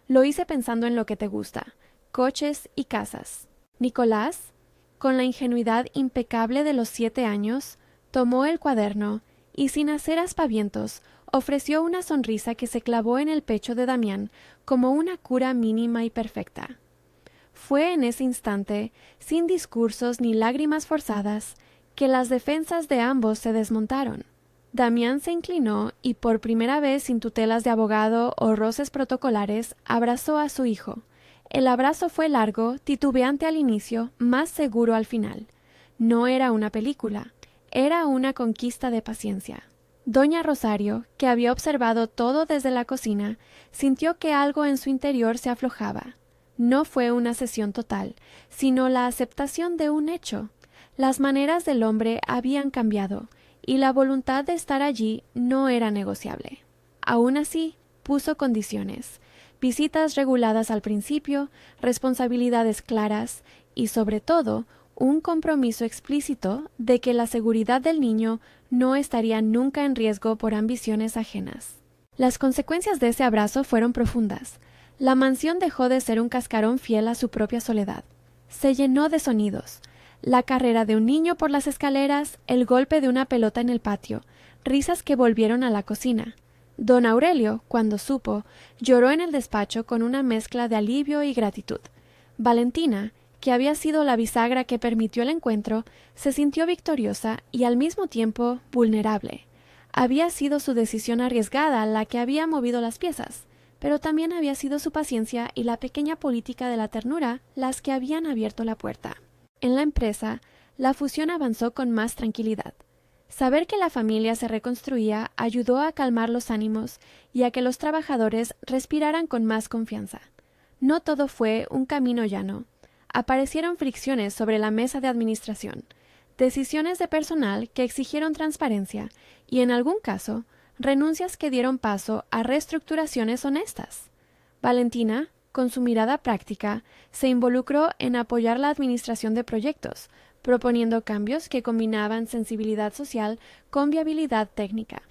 «Lo hice pensando en lo que te gusta, coches y casas». Nicolás, con la ingenuidad impecable de los 7 años, tomó el cuaderno y, sin hacer aspavientos, ofreció una sonrisa que se clavó en el pecho de Damián como una cura mínima y perfecta. Fue en ese instante, sin discursos ni lágrimas forzadas, que las defensas de ambos se desmontaron. Damián se inclinó y, por primera vez sin tutelas de abogado o roces protocolares, abrazó a su hijo. El abrazo fue largo, titubeante al inicio, más seguro al final. No era una película, era una conquista de paciencia. Doña Rosario, que había observado todo desde la cocina, sintió que algo en su interior se aflojaba. No fue una cesión total, sino la aceptación de un hecho. Las maneras del hombre habían cambiado, y la voluntad de estar allí no era negociable. Aún así, puso condiciones: visitas reguladas al principio, responsabilidades claras y, sobre todo, un compromiso explícito de que la seguridad del niño no estaría nunca en riesgo por ambiciones ajenas. Las consecuencias de ese abrazo fueron profundas. La mansión dejó de ser un cascarón fiel a su propia soledad. Se llenó de sonidos: la carrera de un niño por las escaleras, el golpe de una pelota en el patio, risas que volvieron a la cocina. Don Aurelio, cuando supo, lloró en el despacho con una mezcla de alivio y gratitud. Valentina, que había sido la bisagra que permitió el encuentro, se sintió victoriosa y al mismo tiempo vulnerable. Había sido su decisión arriesgada la que había movido las piezas, pero también había sido su paciencia y la pequeña política de la ternura las que habían abierto la puerta. En la empresa, la fusión avanzó con más tranquilidad. Saber que la familia se reconstruía ayudó a calmar los ánimos y a que los trabajadores respiraran con más confianza. No todo fue un camino llano. Aparecieron fricciones sobre la mesa de administración, decisiones de personal que exigieron transparencia y, en algún caso, renuncias que dieron paso a reestructuraciones honestas. Valentina, con su mirada práctica, se involucró en apoyar la administración de proyectos, proponiendo cambios que combinaban sensibilidad social con viabilidad técnica.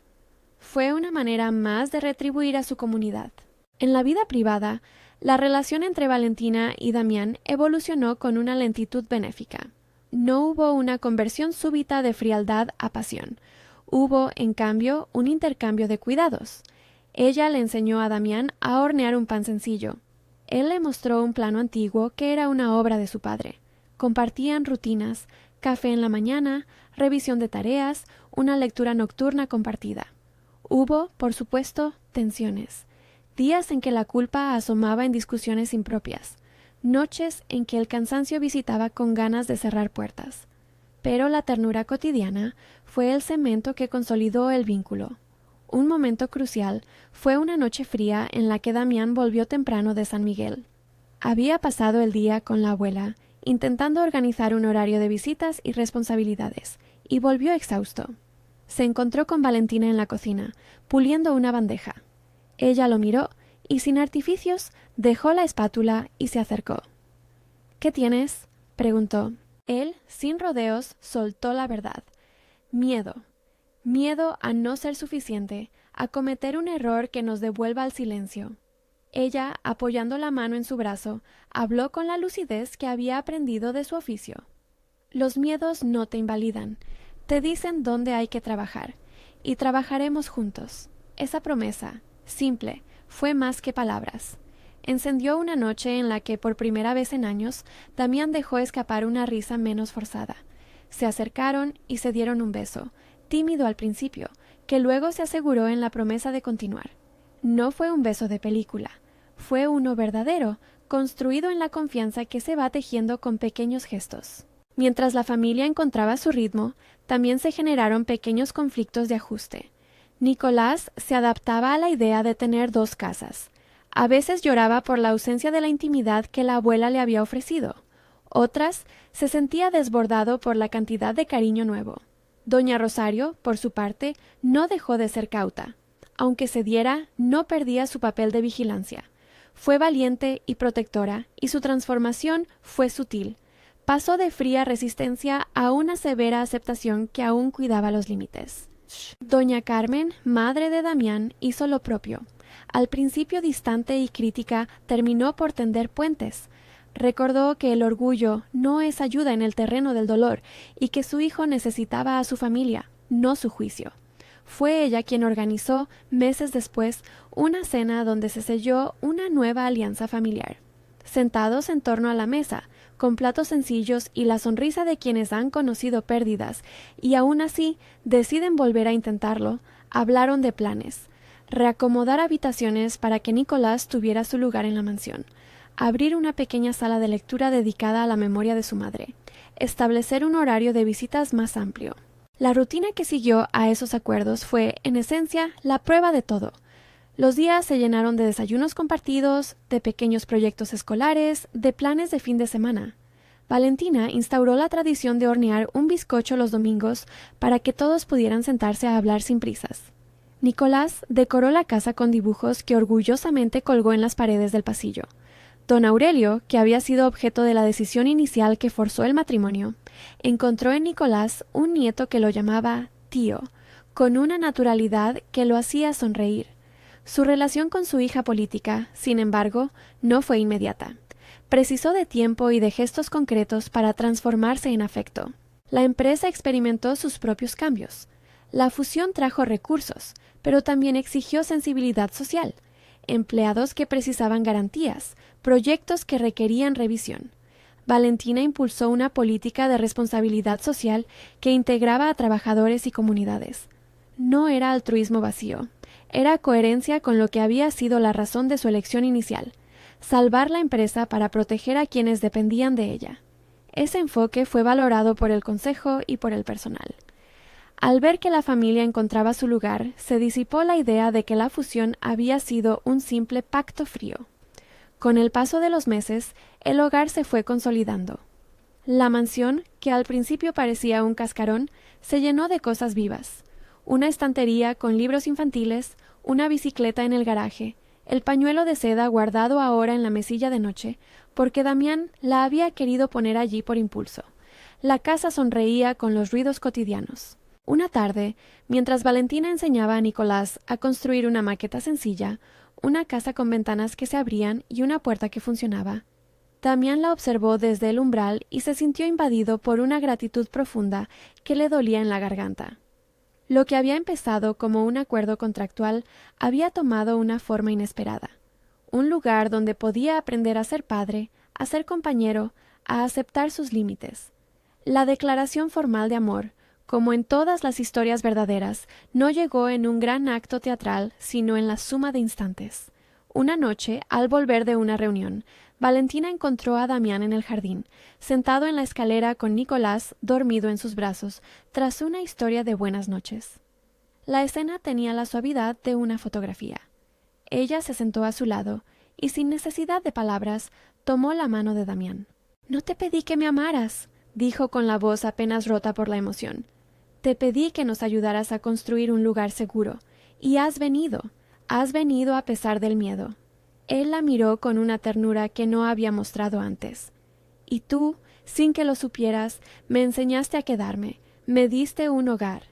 Fue una manera más de retribuir a su comunidad. En la vida privada, la relación entre Valentina y Damián evolucionó con una lentitud benéfica. No hubo una conversión súbita de frialdad a pasión. Hubo, en cambio, un intercambio de cuidados. Ella le enseñó a Damián a hornear un pan sencillo. Él le mostró un plano antiguo que era una obra de su padre. Compartían rutinas, café en la mañana, revisión de tareas, una lectura nocturna compartida. Hubo, por supuesto, tensiones. Días en que la culpa asomaba en discusiones impropias. Noches en que el cansancio visitaba con ganas de cerrar puertas. Pero la ternura cotidiana fue el cemento que consolidó el vínculo. Un momento crucial fue una noche fría en la que Damián volvió temprano de San Miguel. Había pasado el día con la abuela, intentando organizar un horario de visitas y responsabilidades, y volvió exhausto. Se encontró con Valentina en la cocina, puliendo una bandeja. Ella lo miró y, sin artificios, dejó la espátula y se acercó. —¿Qué tienes? —preguntó. Él, sin rodeos, soltó la verdad. Miedo. Miedo a no ser suficiente, a cometer un error que nos devuelva al silencio. Ella, apoyando la mano en su brazo, habló con la lucidez que había aprendido de su oficio. Los miedos no te invalidan, te dicen dónde hay que trabajar, y trabajaremos juntos. Esa promesa, simple, fue más que palabras. Encendió una noche en la que, por primera vez en años, Damián dejó escapar una risa menos forzada. Se acercaron y se dieron un beso, tímido al principio, que luego se aseguró en la promesa de continuar. No fue un beso de película. Fue uno verdadero, construido en la confianza que se va tejiendo con pequeños gestos. Mientras la familia encontraba su ritmo, también se generaron pequeños conflictos de ajuste. Nicolás se adaptaba a la idea de tener dos casas. A veces lloraba por la ausencia de la intimidad que la abuela le había ofrecido. Otras se sentía desbordado por la cantidad de cariño nuevo. Doña Rosario, por su parte, no dejó de ser cauta. Aunque cediera, no perdía su papel de vigilancia. Fue valiente y protectora, y su transformación fue sutil. Pasó de fría resistencia a una severa aceptación que aún cuidaba los límites. Doña Carmen, madre de Damián, hizo lo propio. Al principio distante y crítica, terminó por tender puentes. Recordó que el orgullo no es ayuda en el terreno del dolor y que su hijo necesitaba a su familia, no su juicio. Fue ella quien organizó, meses después, una cena donde se selló una nueva alianza familiar. Sentados en torno a la mesa, con platos sencillos y la sonrisa de quienes han conocido pérdidas y aún así deciden volver a intentarlo, hablaron de planes. Reacomodar habitaciones para que Nicolás tuviera su lugar en la mansión. Abrir una pequeña sala de lectura dedicada a la memoria de su madre. Establecer un horario de visitas más amplio. La rutina que siguió a esos acuerdos fue, en esencia, la prueba de todo. Los días se llenaron de desayunos compartidos, de pequeños proyectos escolares, de planes de fin de semana. Valentina instauró la tradición de hornear un bizcocho los domingos para que todos pudieran sentarse a hablar sin prisas. Nicolás decoró la casa con dibujos que orgullosamente colgó en las paredes del pasillo. Don Aurelio, que había sido objeto de la decisión inicial que forzó el matrimonio, encontró en Nicolás un nieto que lo llamaba tío, con una naturalidad que lo hacía sonreír. Su relación con su hija política, sin embargo, no fue inmediata. Precisó de tiempo y de gestos concretos para transformarse en afecto. La empresa experimentó sus propios cambios. La fusión trajo recursos, pero también exigió sensibilidad social, empleados que precisaban garantías, proyectos que requerían revisión. Valentina impulsó una política de responsabilidad social que integraba a trabajadores y comunidades. No era altruismo vacío, era coherencia con lo que había sido la razón de su elección inicial, salvar la empresa para proteger a quienes dependían de ella. Ese enfoque fue valorado por el consejo y por el personal. Al ver que la familia encontraba su lugar, se disipó la idea de que la fusión había sido un simple pacto frío. Con el paso de los meses, el hogar se fue consolidando. La mansión, que al principio parecía un cascarón, se llenó de cosas vivas. Una estantería con libros infantiles, una bicicleta en el garaje, el pañuelo de seda guardado ahora en la mesilla de noche, porque Damián la había querido poner allí por impulso. La casa sonreía con los ruidos cotidianos. Una tarde, mientras Valentina enseñaba a Nicolás a construir una maqueta sencilla, una casa con ventanas que se abrían y una puerta que funcionaba, Damián la observó desde el umbral y se sintió invadido por una gratitud profunda que le dolía en la garganta. Lo que había empezado como un acuerdo contractual había tomado una forma inesperada. Un lugar donde podía aprender a ser padre, a ser compañero, a aceptar sus límites. La declaración formal de amor, como en todas las historias verdaderas, no llegó en un gran acto teatral, sino en la suma de instantes. Una noche, al volver de una reunión, Valentina encontró a Damián en el jardín, sentado en la escalera con Nicolás dormido en sus brazos, tras una historia de buenas noches. La escena tenía la suavidad de una fotografía. Ella se sentó a su lado y, sin necesidad de palabras, tomó la mano de Damián. «No te pedí que me amaras», dijo con la voz apenas rota por la emoción. «Te pedí que nos ayudaras a construir un lugar seguro, y has venido a pesar del miedo». Él la miró con una ternura que no había mostrado antes. «Y tú, sin que lo supieras, me enseñaste a quedarme, me diste un hogar».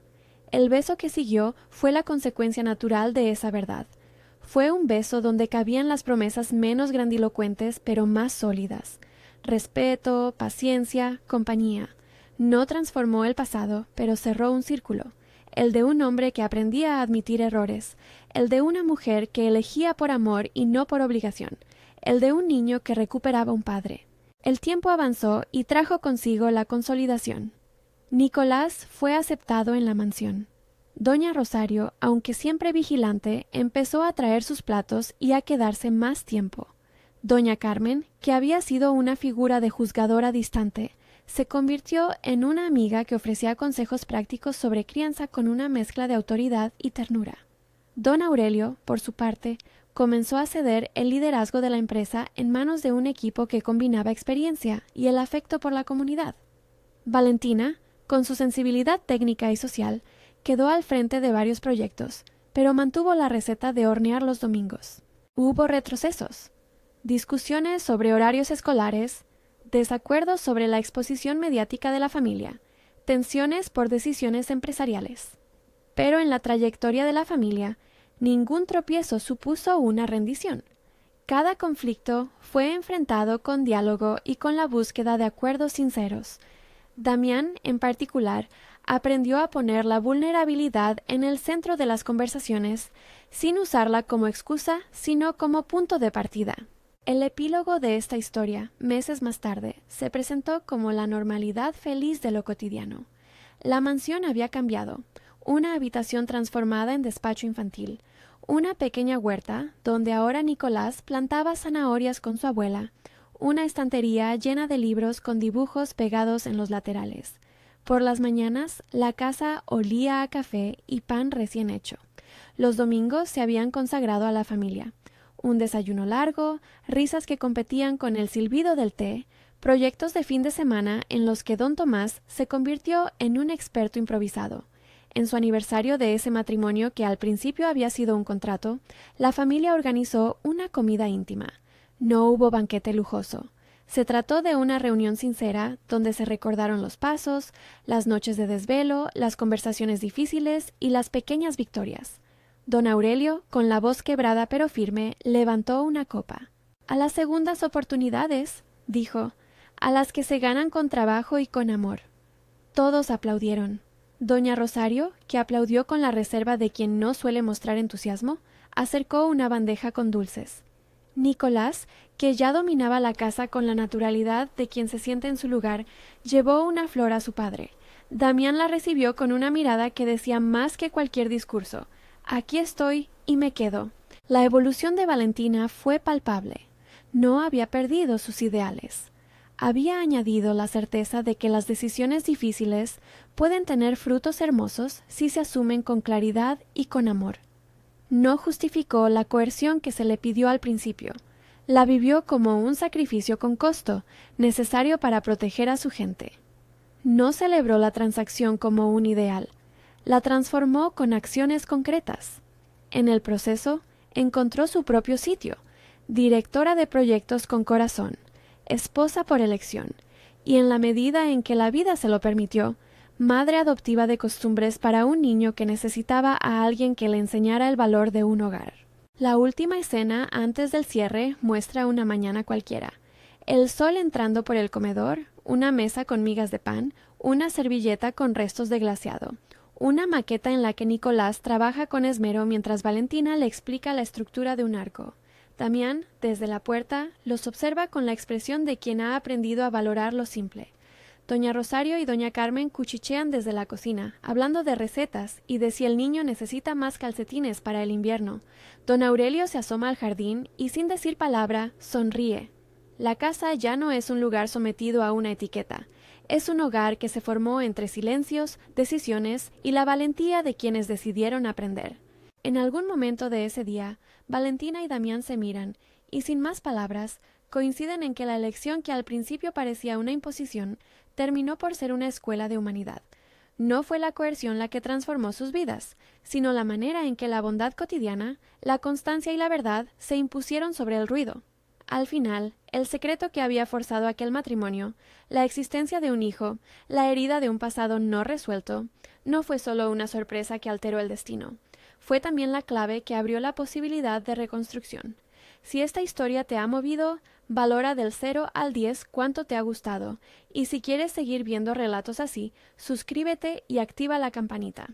El beso que siguió fue la consecuencia natural de esa verdad. Fue un beso donde cabían las promesas menos grandilocuentes pero más sólidas. Respeto, paciencia, compañía. No transformó el pasado, pero cerró un círculo. El de un hombre que aprendía a admitir errores, el de una mujer que elegía por amor y no por obligación, el de un niño que recuperaba un padre. El tiempo avanzó y trajo consigo la consolidación. Nicolás fue aceptado en la mansión. Doña Rosario, aunque siempre vigilante, empezó a traer sus platos y a quedarse más tiempo. Doña Carmen, que había sido una figura de juzgadora distante, se convirtió en una amiga que ofrecía consejos prácticos sobre crianza con una mezcla de autoridad y ternura. Don Aurelio, por su parte, comenzó a ceder el liderazgo de la empresa en manos de un equipo que combinaba experiencia y el afecto por la comunidad. Valentina, con su sensibilidad técnica y social, quedó al frente de varios proyectos, pero mantuvo la receta de hornear los domingos. Hubo retrocesos, discusiones sobre horarios escolares, desacuerdos sobre la exposición mediática de la familia, tensiones por decisiones empresariales. Pero en la trayectoria de la familia, ningún tropiezo supuso una rendición. Cada conflicto fue enfrentado con diálogo y con la búsqueda de acuerdos sinceros. Damián, en particular, aprendió a poner la vulnerabilidad en el centro de las conversaciones, sin usarla como excusa, sino como punto de partida. El epílogo de esta historia, meses más tarde, se presentó como la normalidad feliz de lo cotidiano. La mansión había cambiado, una habitación transformada en despacho infantil, una pequeña huerta donde ahora Nicolás plantaba zanahorias con su abuela, una estantería llena de libros con dibujos pegados en los laterales. Por las mañanas, la casa olía a café y pan recién hecho. Los domingos se habían consagrado a la familia. Un desayuno largo, risas que competían con el silbido del té, proyectos de fin de semana en los que don Tomás se convirtió en un experto improvisado. En su aniversario de ese matrimonio que al principio había sido un contrato, la familia organizó una comida íntima. No hubo banquete lujoso. Se trató de una reunión sincera donde se recordaron los pasos, las noches de desvelo, las conversaciones difíciles y las pequeñas victorias. Don Aurelio, con la voz quebrada pero firme, levantó una copa. «A las segundas oportunidades», dijo, «a las que se ganan con trabajo y con amor». Todos aplaudieron. Doña Rosario, que aplaudió con la reserva de quien no suele mostrar entusiasmo, acercó una bandeja con dulces. Nicolás, que ya dominaba la casa con la naturalidad de quien se siente en su lugar, llevó una flor a su padre. Damián la recibió con una mirada que decía más que cualquier discurso. «Aquí estoy y me quedo». La evolución de Valentina fue palpable. No había perdido sus ideales. había añadido la certeza de que las decisiones difíciles pueden tener frutos hermosos si se asumen con claridad y con amor. No justificó la coerción que se le pidió al principio. La vivió como un sacrificio con costo, necesario para proteger a su gente. No celebró la transacción como un ideal. La transformó con acciones concretas. En el proceso, encontró su propio sitio, directora de proyectos con corazón, esposa por elección, y en la medida en que la vida se lo permitió, madre adoptiva de costumbres para un niño que necesitaba a alguien que le enseñara el valor de un hogar. La última escena antes del cierre muestra una mañana cualquiera. El sol entrando por el comedor, una mesa con migas de pan, una servilleta con restos de glaseado, una maqueta en la que Nicolás trabaja con esmero mientras Valentina le explica la estructura de un arco. Damián, desde la puerta, los observa con la expresión de quien ha aprendido a valorar lo simple. Doña Rosario y doña Carmen cuchichean desde la cocina, hablando de recetas y de si el niño necesita más calcetines para el invierno. Don Aurelio se asoma al jardín y, sin decir palabra, sonríe. La casa ya no es un lugar sometido a una etiqueta. Es un hogar que se formó entre silencios, decisiones y la valentía de quienes decidieron aprender. En algún momento de ese día, Valentina y Damián se miran y, sin más palabras, coinciden en que la elección que al principio parecía una imposición terminó por ser una escuela de humanidad. No fue la coerción la que transformó sus vidas, sino la manera en que la bondad cotidiana, la constancia y la verdad se impusieron sobre el ruido. Al final, el secreto que había forzado aquel matrimonio, la existencia de un hijo, la herida de un pasado no resuelto, no fue solo una sorpresa que alteró el destino. Fue también la clave que abrió la posibilidad de reconstrucción. Si esta historia te ha movido, valora del 0 al 10 cuánto te ha gustado, y si quieres seguir viendo relatos así, suscríbete y activa la campanita.